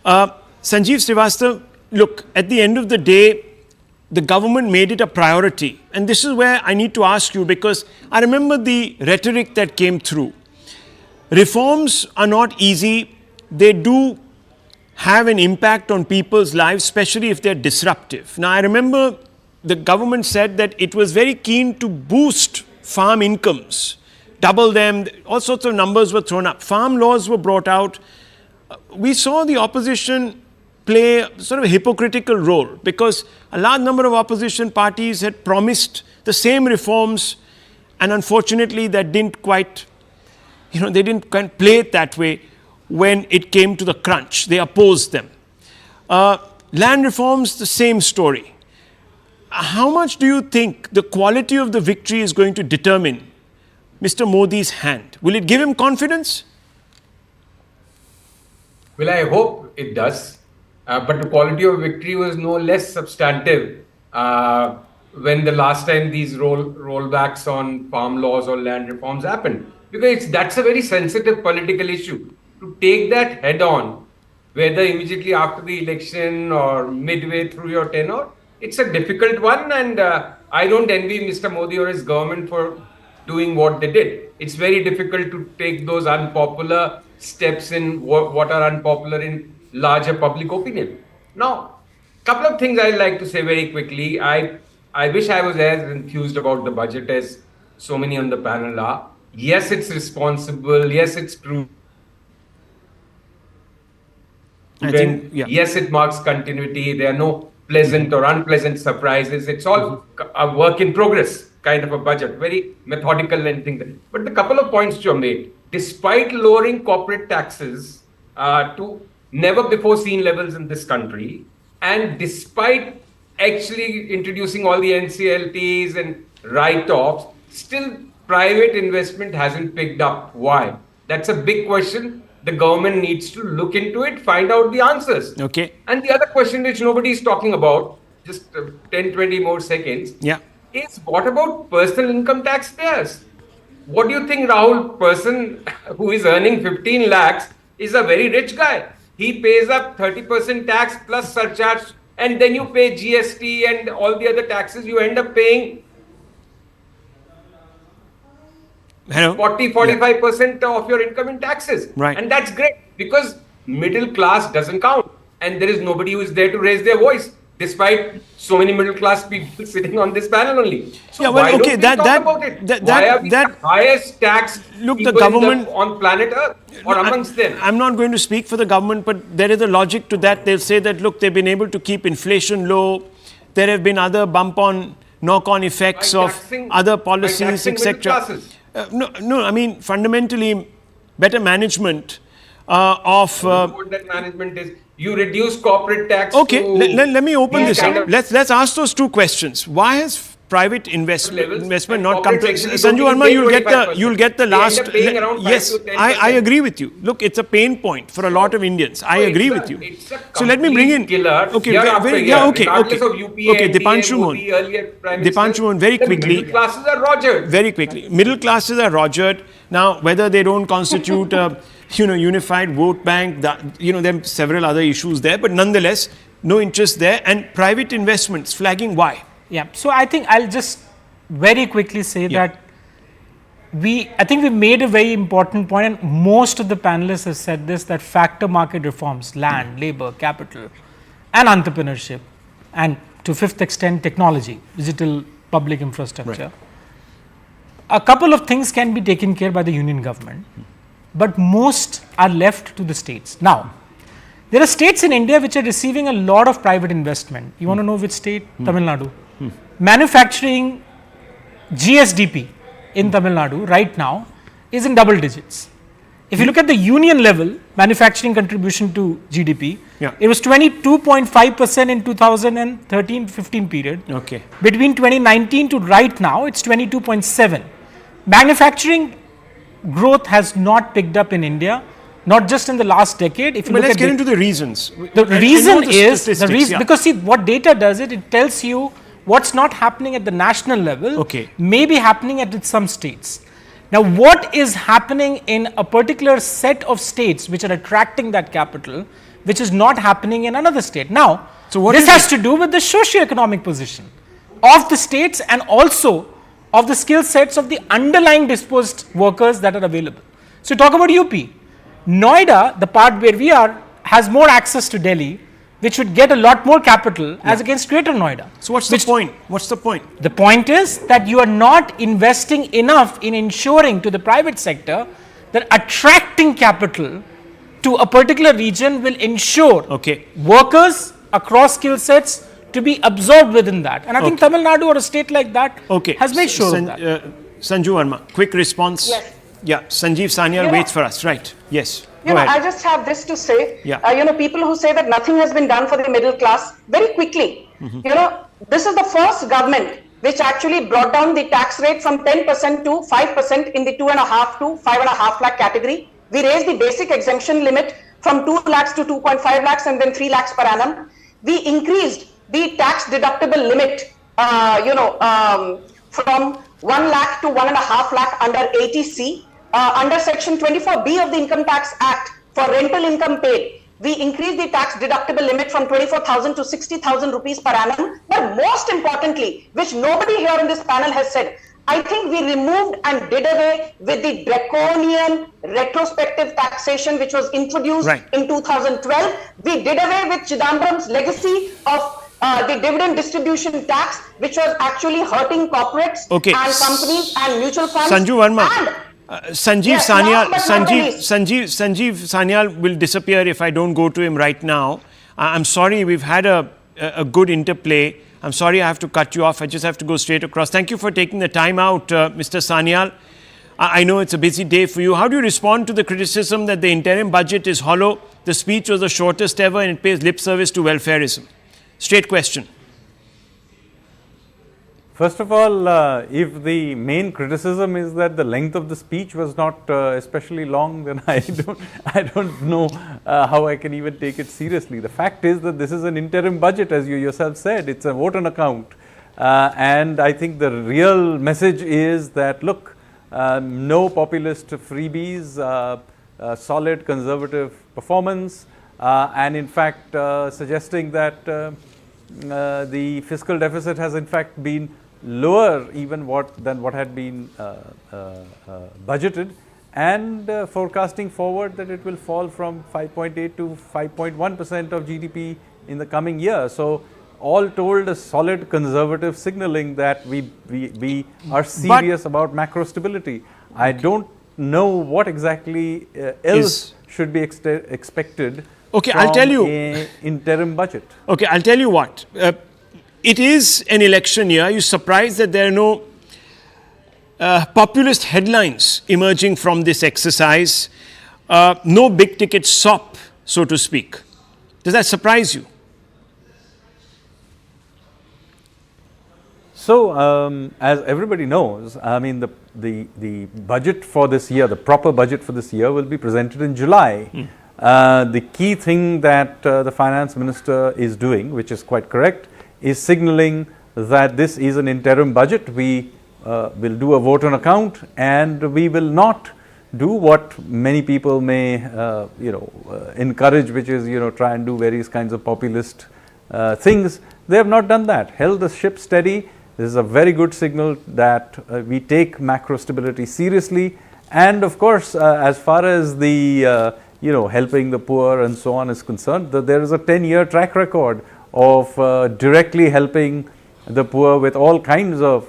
Sanjeev Srivastava, look, at the end of the day, the government made it a priority. And this is where I need to ask you, because I remember the rhetoric that came through. Reforms are not easy. They do have an impact on people's lives, especially if they're disruptive. Now, I remember the government said that it was very keen to boost farm incomes, double them, all sorts of numbers were thrown up. Farm laws were brought out. We saw the opposition play sort of a hypocritical role, because a large number of opposition parties had promised the same reforms And unfortunately, that didn't quite, they didn't quite play it that way when it came to the crunch. They opposed them. Land reforms, the same story. How much do you think the quality of the victory is going to determine Mr. Modi's hand? Will it give him confidence? Well, I hope it does. But the quality of victory was no less substantive when the last time these rollbacks on farm laws or land reforms happened. Because that's a very sensitive political issue. To take that head on, whether immediately after the election or midway through your tenure, it's a difficult one, and I don't envy Mr. Modi or his government for doing what they did. It's very difficult to take those unpopular steps in what are unpopular in larger public opinion. Now, a couple of things I'd like to say very quickly. I wish I was as enthused about the budget as so many on the panel are. Yes, it's responsible. Yes, it's true. Yes, it marks continuity. There are no pleasant or unpleasant surprises. It's all a work in progress kind of a budget, very methodical and things. But the couple of points you made, despite lowering corporate taxes to never before seen levels in this country, and despite actually introducing all the NCLTs and write-offs, still private investment hasn't picked up. Why? That's a big question. The government needs to look into it, find out the answers. Okay. And the other question which nobody is talking about, just 10, 20 more seconds, is what about personal income taxpayers? What do you think, Rahul? Person who is earning 15 lakhs is a very rich guy. He pays up 30% tax plus surcharge, and then you pay GST and all the other taxes. You end up paying 40-45% of your income in taxes. Right. And that's great because middle class doesn't count. And there is nobody who is there to raise their voice, despite so many middle class people sitting on this panel only. So why don't we talk about it? Why are we the highest tax the government on planet Earth or amongst them? I'm not going to speak for the government, but there is a logic to that. They'll say that, look, they've been able to keep inflation low. There have been other knock-on effects of other policies, etc. No, I mean, fundamentally, better management of... what that management is, you reduce corporate tax. Okay, let me open this up. Let's ask those two questions. Why has private investment not come to... Sanju Verma, you'll get the last... Yes, I agree with you. Look, it's a pain point for a lot of Indians. I agree with you. So let me bring in... Okay, Dipanshu Mohan, very quickly. Middle classes are rogered. Very quickly. Middle classes are rogered. Now, whether they don't constitute a unified vote bank, there are several other issues there, but nonetheless, no interest there. And private investments, flagging why? Yeah, so I think I'll just very quickly say that I think we made a very important point, and most of the panelists have said this, that factor market reforms, land, labor, capital, and entrepreneurship, and to fifth extent, technology, digital public infrastructure. Right. A couple of things can be taken care by the union government, but most are left to the states. Now, there are states in India which are receiving a lot of private investment. You want to know which state? Tamil Nadu. Manufacturing GSDP in Tamil Nadu right now is in double digits. If you look at the union level manufacturing contribution to GDP, it was 22.5% in 2013-15 period. Okay. Between 2019 to right now, it's 22.7. Manufacturing growth has not picked up in India, not just in the last decade. If you look let's get into the reasons. The reason is because see what data does it tells you what's not happening at the national level, may be happening at some states. Now, what is happening in a particular set of states which are attracting that capital, which is not happening in another state? Now, this has to do with the socio-economic position of the states and also of the skill sets of the underlying disposed workers that are available. So, talk about UP. Noida, the part where we are, has more access to Delhi, which would get a lot more capital as against Greater Noida. So what's the point? What's the point? The point is that you are not investing enough in ensuring to the private sector that attracting capital to a particular region will ensure workers across skill sets to be absorbed within that. And I think Tamil Nadu or a state like that has made sure of that. Sanju Verma, quick response. Yes. Yeah, Sanjeev Sanyal Yeah. waits for us. Right. Yes. You Go know, ahead. I just have this to say. Yeah. People who say that nothing has been done for the middle class, very quickly. This is the first government which actually brought down the tax rate from 10% to 5% in the 2.5 to 5.5 lakh category. We raised the basic exemption limit from 2 lakhs to 2.5 lakhs and then 3 lakhs per annum. We increased the tax deductible limit, from 1 lakh to 1.5 lakh under 80C. Under Section 24B of the Income Tax Act for rental income paid, we increased the tax deductible limit from 24,000 to 60,000 rupees per annum. But most importantly, which nobody here in this panel has said, I think we removed and did away with the draconian retrospective taxation which was introduced in 2012. We did away with Chidambaram's legacy of the dividend distribution tax, which was actually hurting corporates and companies and mutual funds. Sanju Verma. Sanjeev Sanyal will disappear if I don't go to him right now. I'm sorry, we've had a good interplay. I'm sorry I have to cut you off. I just have to go straight across. Thank you for taking the time out, Mr. Sanyal. I know it's a busy day for you. How do you respond to the criticism that the interim budget is hollow? The speech was the shortest ever and it pays lip service to welfareism. Straight question. First of all, if the main criticism is that the length of the speech was not especially long, then I don't know how I can even take it seriously. The fact is that this is an interim budget, as you yourself said. It's a vote on account. And I think the real message is that, look, no populist freebies, solid conservative performance, and in fact suggesting that the fiscal deficit has in fact been lower even than what had been budgeted, and forecasting forward that it will fall from 5.8 to 5.1% of GDP in the coming year. So all told, a solid conservative signaling that we are serious about macro stability. I don't know what exactly else should be expected from I'll tell you. an interim budget. Okay, I'll tell you what. It is an election year. Are you surprised that there are no populist headlines emerging from this exercise? No big ticket sop, so to speak. Does that surprise you? So, as everybody knows, I mean, the budget for this year, the proper budget for this year will be presented in July. The key thing that the finance minister is doing, which is quite correct, is signaling that this is an interim budget. We will do a vote on account, and we will not do what many people may encourage, which is try and do various kinds of populist things. They have not done that. Held the ship steady. This is a very good signal that we take macro stability seriously, and of course, as far as the helping the poor and so on is concerned, there is a 10-year track record of directly helping the poor with all kinds of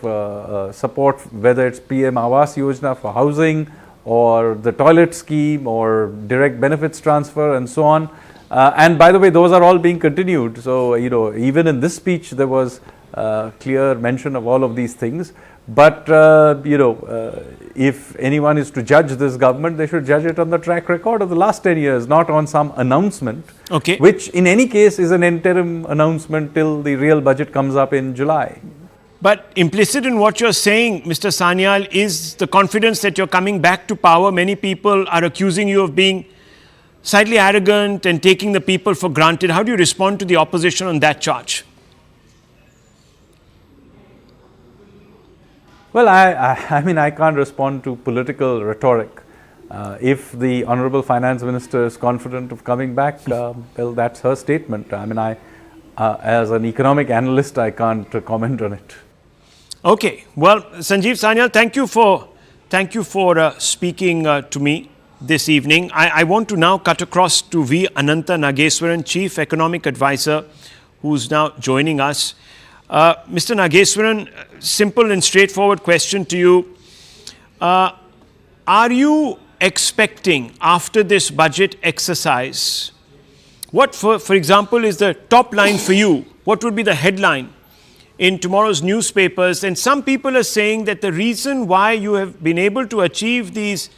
support, whether it's PM Awas Yojana for housing, or the toilet scheme, or direct benefits transfer, and so on. And by the way, those are all being continued. So, even in this speech, there was clear mention of all of these things. But, if anyone is to judge this government, they should judge it on the track record of the last 10 years, not on some announcement, which in any case is an interim announcement till the real budget comes up in July. But implicit in what you're saying, Mr. Sanyal, is the confidence that you're coming back to power. Many people are accusing you of being slightly arrogant and taking the people for granted. How do you respond to the opposition on that charge? Well, I mean, I can't respond to political rhetoric. If the Honorable Finance Minister is confident of coming back, well, that's her statement. I mean, as an economic analyst, I can't comment on it. Okay. Well, Sanjeev Sanyal, thank you for speaking to me this evening. I want to now cut across to V. Anantha Nageswaran, Chief Economic Advisor, who's now joining us. Mr. Nageswaran, simple and straightforward question to you. Are you expecting after this budget exercise, what for example is the top line for you? What would be the headline in tomorrow's newspapers, and some people are saying that the reason why you have been able to achieve these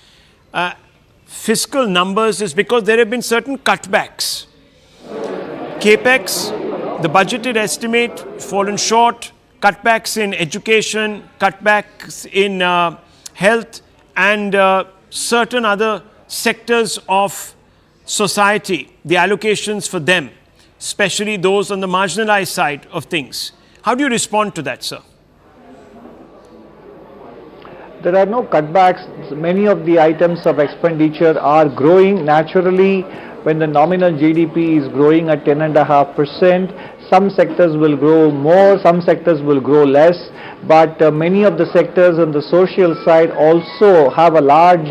fiscal numbers is because there have been certain cutbacks. Capex, the budgeted estimate, fallen short, cutbacks in education, cutbacks in health, and certain other sectors of society, the allocations for them, especially those on the marginalized side of things. How do you respond to that, sir? There are no cutbacks. Many of the items of expenditure are growing naturally. When the nominal GDP is growing at 10.5%, some sectors will grow more, some sectors will grow less, but many of the sectors on the social side also have a large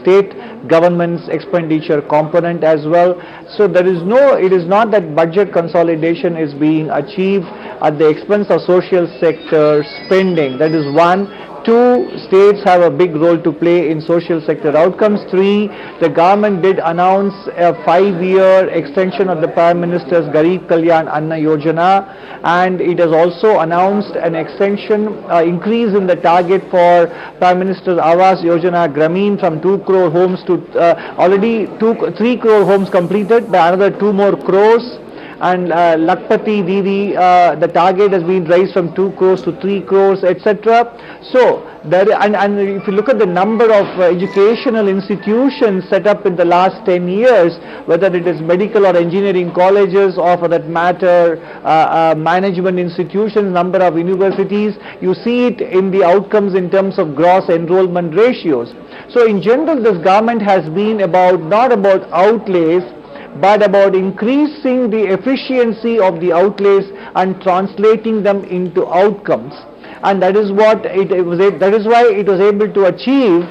state government's expenditure component as well. So it is not that budget consolidation is being achieved at the expense of social sector spending. That is one. Two, states have a big role to play in social sector outcomes. Three, the government did announce a 5-year extension of the Prime Minister's Garib Kalyan Anna Yojana, and it has also announced an extension, increase in the target for Prime Minister's Awas Yojana Grameen from 2 crore homes to already 3 crore homes completed, by another 2 more crores. And Lakpati Didi, the target has been raised from 2 crores to 3 crores, etc. So, and if you look at the number of educational institutions set up in the last 10 years, whether it is medical or engineering colleges, or for that matter, management institutions, number of universities, you see it in the outcomes in terms of gross enrollment ratios. So, in general, this government has been not about outlays, but about increasing the efficiency of the outlays and translating them into outcomes. And that is what that is why it was able to achieve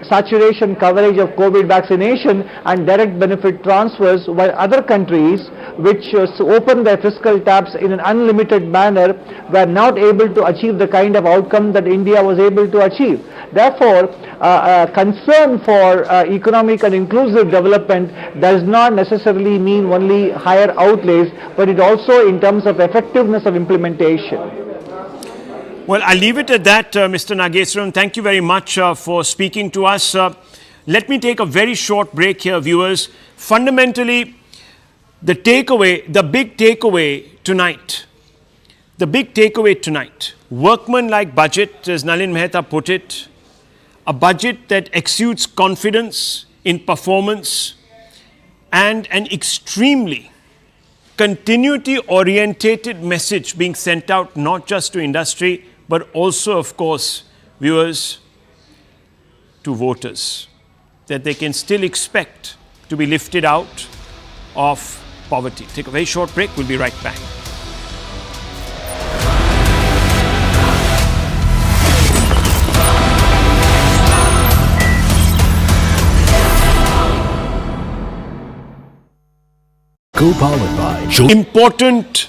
saturation coverage of COVID vaccination and direct benefit transfers, while other countries which opened their fiscal taps in an unlimited manner were not able to achieve the kind of outcome that India was able to achieve. Therefore, concern for economic and inclusive development does not necessarily mean only higher outlays, but it also in terms of effectiveness of implementation. Well, I'll leave it at that, Mr. Nageswaran. Thank you very much for speaking to us. Let me take a very short break here, viewers. Fundamentally, the big takeaway tonight, workman-like budget, as Nalin Mehta put it, a budget that exudes confidence in performance and an extremely continuity-orientated message being sent out not just to industry, but also, of course, viewers, to voters, that they can still expect to be lifted out of poverty. Take a very short break. We'll be right back. Co-powered by Important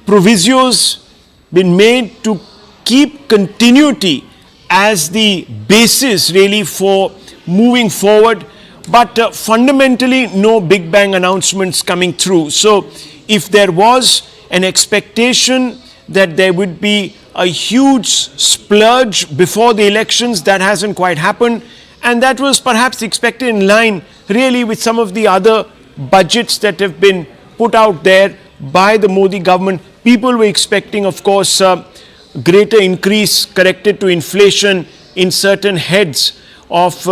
provisos been made to keep continuity as the basis really for moving forward, but fundamentally no big bang announcements coming through. So if there was an expectation that there would be a huge splurge before the elections, that hasn't quite happened, and that was perhaps expected in line really with some of the other budgets that have been put out there by the Modi government. People were expecting, of course, greater increase corrected to inflation in certain heads of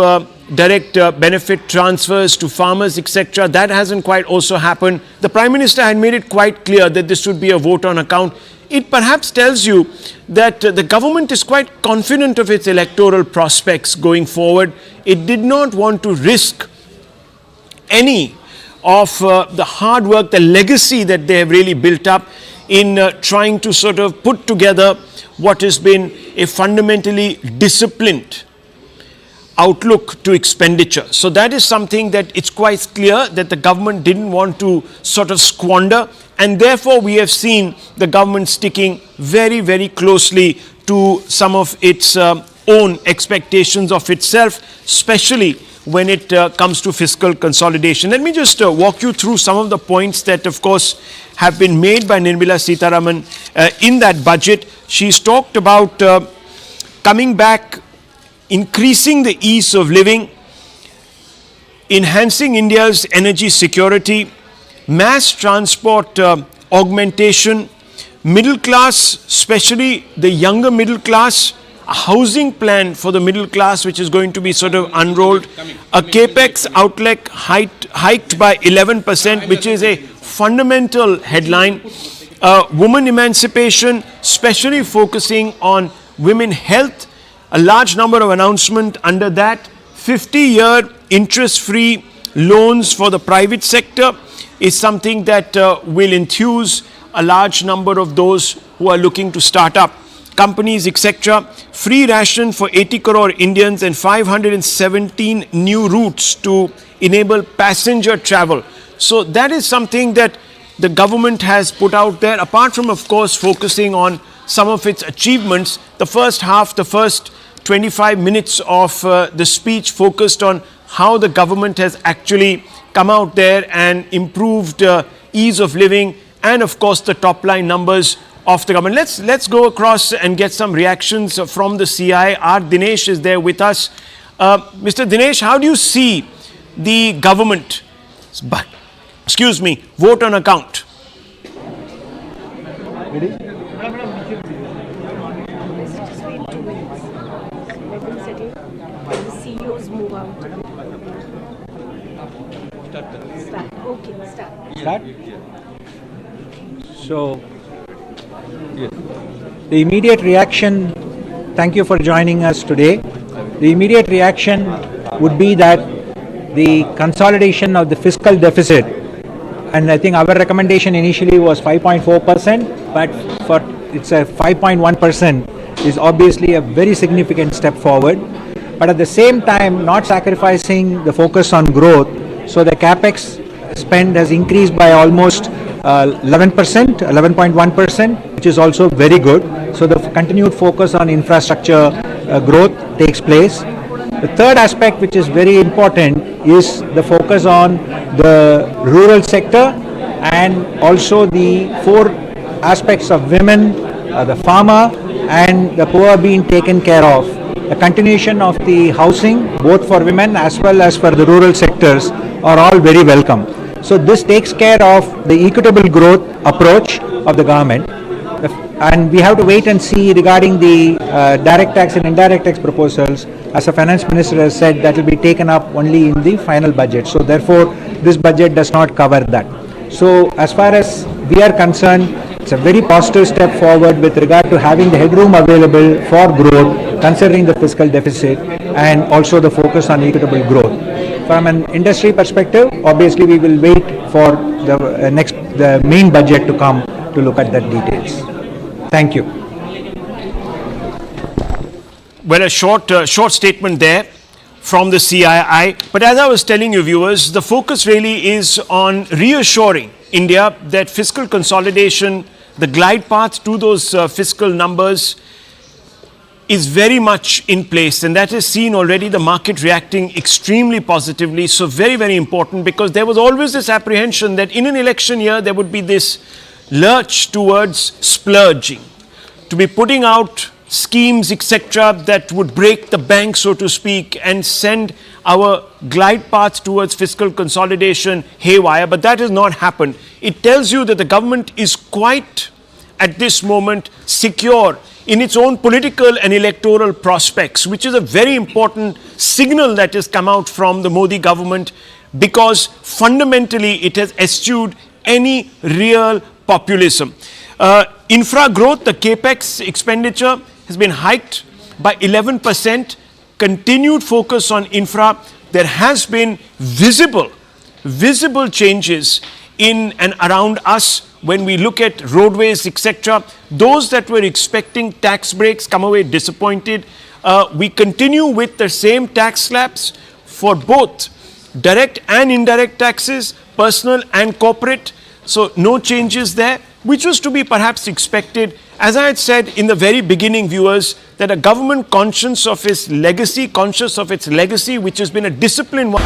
direct benefit transfers to farmers, etc. That hasn't quite also happened. The Prime Minister had made it quite clear that this would be a vote on account. It perhaps tells you that the government is quite confident of its electoral prospects going forward. It did not want to risk any of the hard work, the legacy that they have really built up in trying to sort of put together what has been a fundamentally disciplined outlook to expenditure. So that is something that it's quite clear that the government didn't want to sort of squander, and therefore we have seen the government sticking very, very closely to some of its own expectations of itself, especially when it comes to fiscal consolidation. Let me just walk you through some of the points that, of course, have been made by Nirmala Sitharaman in that budget. She's talked about coming back, increasing the ease of living, enhancing India's energy security, mass transport augmentation, middle class, especially the younger middle class, a housing plan for the middle class which is going to be sort of unrolled, a capex outlet hiked by 11%, which is a fundamental headline, women emancipation, especially focusing on women health, a large number of announcements under that, 50-year interest-free loans for the private sector is something that will enthuse a large number of those who are looking to start up companies, etc. Free ration for 80 crore Indians and 517 new routes to enable passenger travel. So that is something that the government has put out there, apart from, of course, focusing on some of its achievements. The first half, the first 25 minutes of the speech focused on how the government has actually come out there and improved ease of living and, of course, the top line numbers of the government. Let's go across and get some reactions from the CI. R. Dinesh is there with us. Mr. Dinesh, how do you see the government, vote on account? Start? So, the immediate reaction, thank you for joining us today. The immediate reaction would be that the consolidation of the fiscal deficit, and I think our recommendation initially was 5.4%, but for it's a 5.1% is obviously a very significant step forward. But at the same time, not sacrificing the focus on growth, so the capex spend has increased by almost 11.1%, which is also very good. So the continued focus on infrastructure growth takes place. The third aspect, which is very important, is the focus on the rural sector and also the four aspects of women, the farmer and the poor being taken care of. The continuation of the housing, both for women as well as for the rural sectors, are all very welcome. So this takes care of the equitable growth approach of the government. And we have to wait and see regarding the direct tax and indirect tax proposals. As the finance minister has said, that will be taken up only in the final budget. So therefore, this budget does not cover that. So as far as we are concerned, it's a very positive step forward with regard to having the headroom available for growth, considering the fiscal deficit and also the focus on equitable growth. From an industry perspective, obviously we will wait for the main budget to come to look at that details. Thank you. Well, a short statement there from the CII. But as I was telling you, viewers, the focus really is on reassuring India that fiscal consolidation, the glide path to those fiscal numbers is very much in place, and that has seen already the market reacting extremely positively. So very, very important, because there was always this apprehension that in an election year there would be this lurch towards splurging, to be putting out schemes, etc., that would break the bank, so to speak, and send our glide path towards fiscal consolidation haywire. But that has not happened. It tells you that the government is quite, at this moment, secure in its own political and electoral prospects, which is a very important signal that has come out from the Modi government, because fundamentally it has eschewed any real populism. Infra growth, the capex expenditure has been hiked by 11%. Continued focus on infra. There has been visible changes in and around us when we look at roadways, etc. Those that were expecting tax breaks come away disappointed. We continue with the same tax slabs for both direct and indirect taxes, personal and corporate. So no changes there. which was to be perhaps expected. As I had said in the very beginning, viewers, that a government conscious of its legacy, which has been a disciplined one.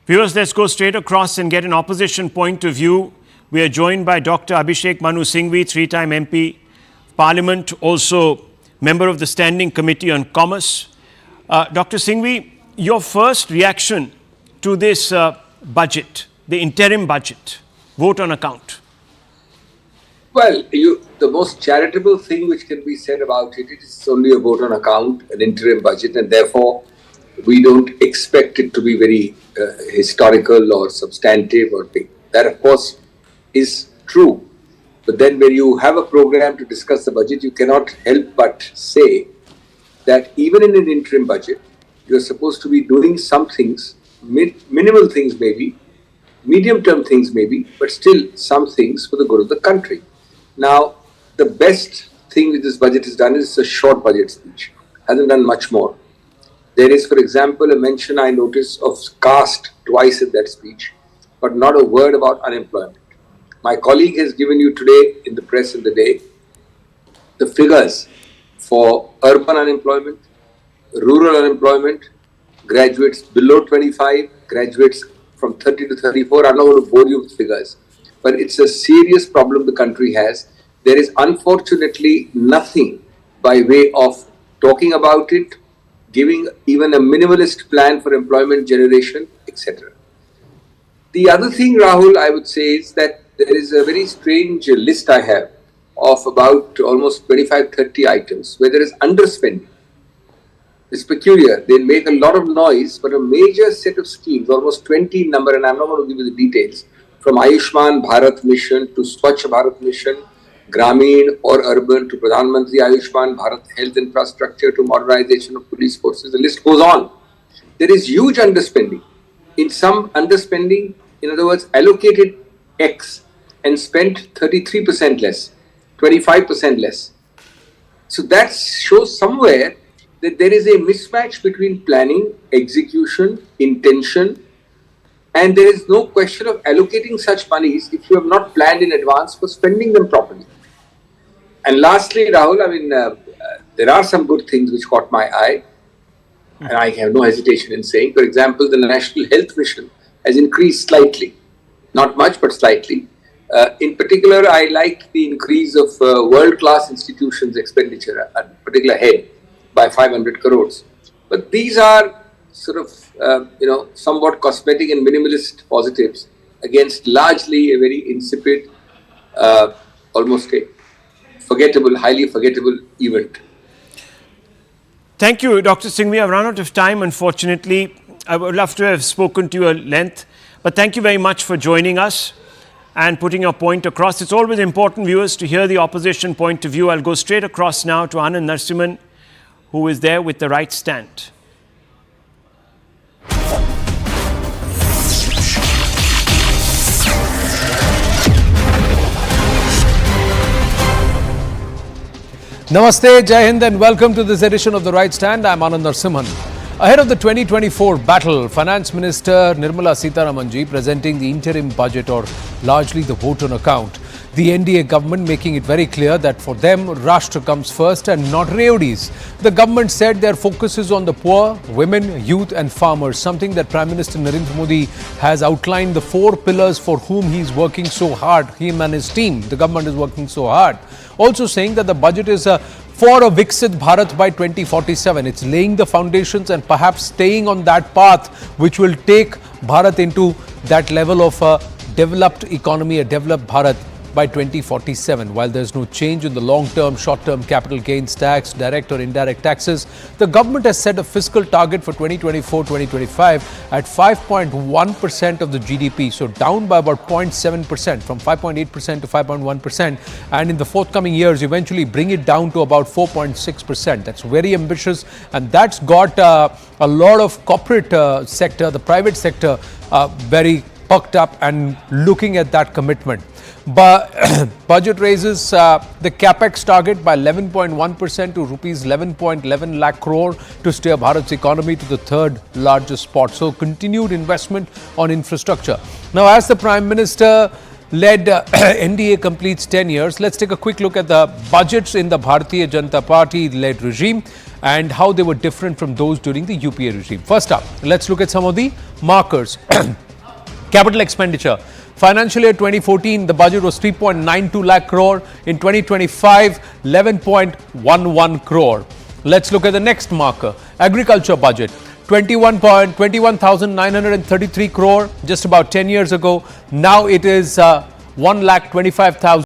Viewers, let's go straight across and get an opposition point of view. We are joined by Dr. Abhishek Manu Singhvi, three-time MP, Parliament, also member of the Standing Committee on Commerce. Dr. Singhvi, your first reaction to this budget, the interim budget, vote on account? Well, the most charitable thing which can be said about it is only a vote on account, an interim budget, and therefore we don't expect it to be very historical or substantive or big. That, of course, is true. But then when you have a program to discuss the budget, you cannot help but say that even in an interim budget, you're supposed to be doing some things, minimal things maybe, medium-term things maybe, but still some things for the good of the country. Now, the best thing that this budget has done is a short budget speech. Hasn't done much more. There is, for example, a mention I noticed of caste twice in that speech, but not a word about unemployment. My colleague has given you today in the press in the day the figures for urban unemployment, rural unemployment, graduates below 25, graduates from 30 to 34. I'm not going to bore you with figures, but it's a serious problem the country has. There is unfortunately nothing by way of talking about it, giving even a minimalist plan for employment generation, etc. The other thing, Rahul, I would say is that there is a very strange list I have of about almost 25-30 items where there is underspending. It's peculiar. They make a lot of noise, but a major set of schemes, almost 20 in number, and I'm not going to give you the details, from Ayushman Bharat Mission to Swachh Bharat Mission, Grameen or urban, to Pradhan Mantri Ayushman Bharat Health Infrastructure, to modernization of police forces. The list goes on. There is huge underspending. In some underspending, in other words, allocated X and spent 33% less, 25% less. So that shows somewhere that there is a mismatch between planning, execution, intention, and there is no question of allocating such monies if you have not planned in advance for spending them properly. And lastly, Rahul, there are some good things which caught my eye, and I have no hesitation in saying. For example, the National Health Mission has increased slightly, not much, but slightly. In particular, I like the increase of world-class institutions expenditure, a particular head, by 500 crores. But these are sort of, somewhat cosmetic and minimalist positives against largely a very insipid, almost a forgettable, highly forgettable event. Thank you, Dr. Singhvi. I've run out of time, unfortunately. I would love to have spoken to you at length, but thank you very much for joining us and putting your point across. It's always important, viewers, to hear the opposition point of view. I'll go straight across now to Anand Narasimhan, who is there with the right stand. Namaste, Jai Hind, and welcome to this edition of The Right Stand. I'm Anand Narasimhan. Ahead of the 2024 battle, Finance Minister Nirmala Sitharaman ji presenting the interim budget, or largely the vote on account. The NDA government making it very clear that for them, Rashtra comes first and not Rewdis. The government said their focus is on the poor, women, youth and farmers, something that Prime Minister Narendra Modi has outlined the 4 pillars for whom he is working so hard, him and his team. The government is working so hard. Also saying that the budget is for a Viksit Bharat by 2047. It's laying the foundations and perhaps staying on that path which will take Bharat into that level of a developed economy, a developed Bharat by 2047. While there's no change in the long-term, short-term capital gains tax, direct or indirect taxes, the government has set a fiscal target for 2024-2025 at 5.1% of the GDP, so down by about 0.7%, from 5.8% to 5.1%, and in the forthcoming years eventually bring it down to about 4.6%. That's very ambitious, and that's got a lot of corporate sector, the private sector, very perked up and looking at that commitment. But budget raises the capex target by 11.1% to rupees 11.11 lakh crore to steer Bharat's economy to the third largest spot. So continued investment on infrastructure. Now, as the Prime Minister led NDA completes 10 years, let's take a quick look at the budgets in the Bharatiya Janata Party led regime and how they were different from those during the UPA regime. First up, let's look at some of the markers. Capital expenditure. Financial year 2014, the budget was 3.92 lakh crore. In 2025, 11.11 crore. Let's look at the next marker. Agriculture budget. 21,933 crore just about 10 years ago. Now it is 1,25,000.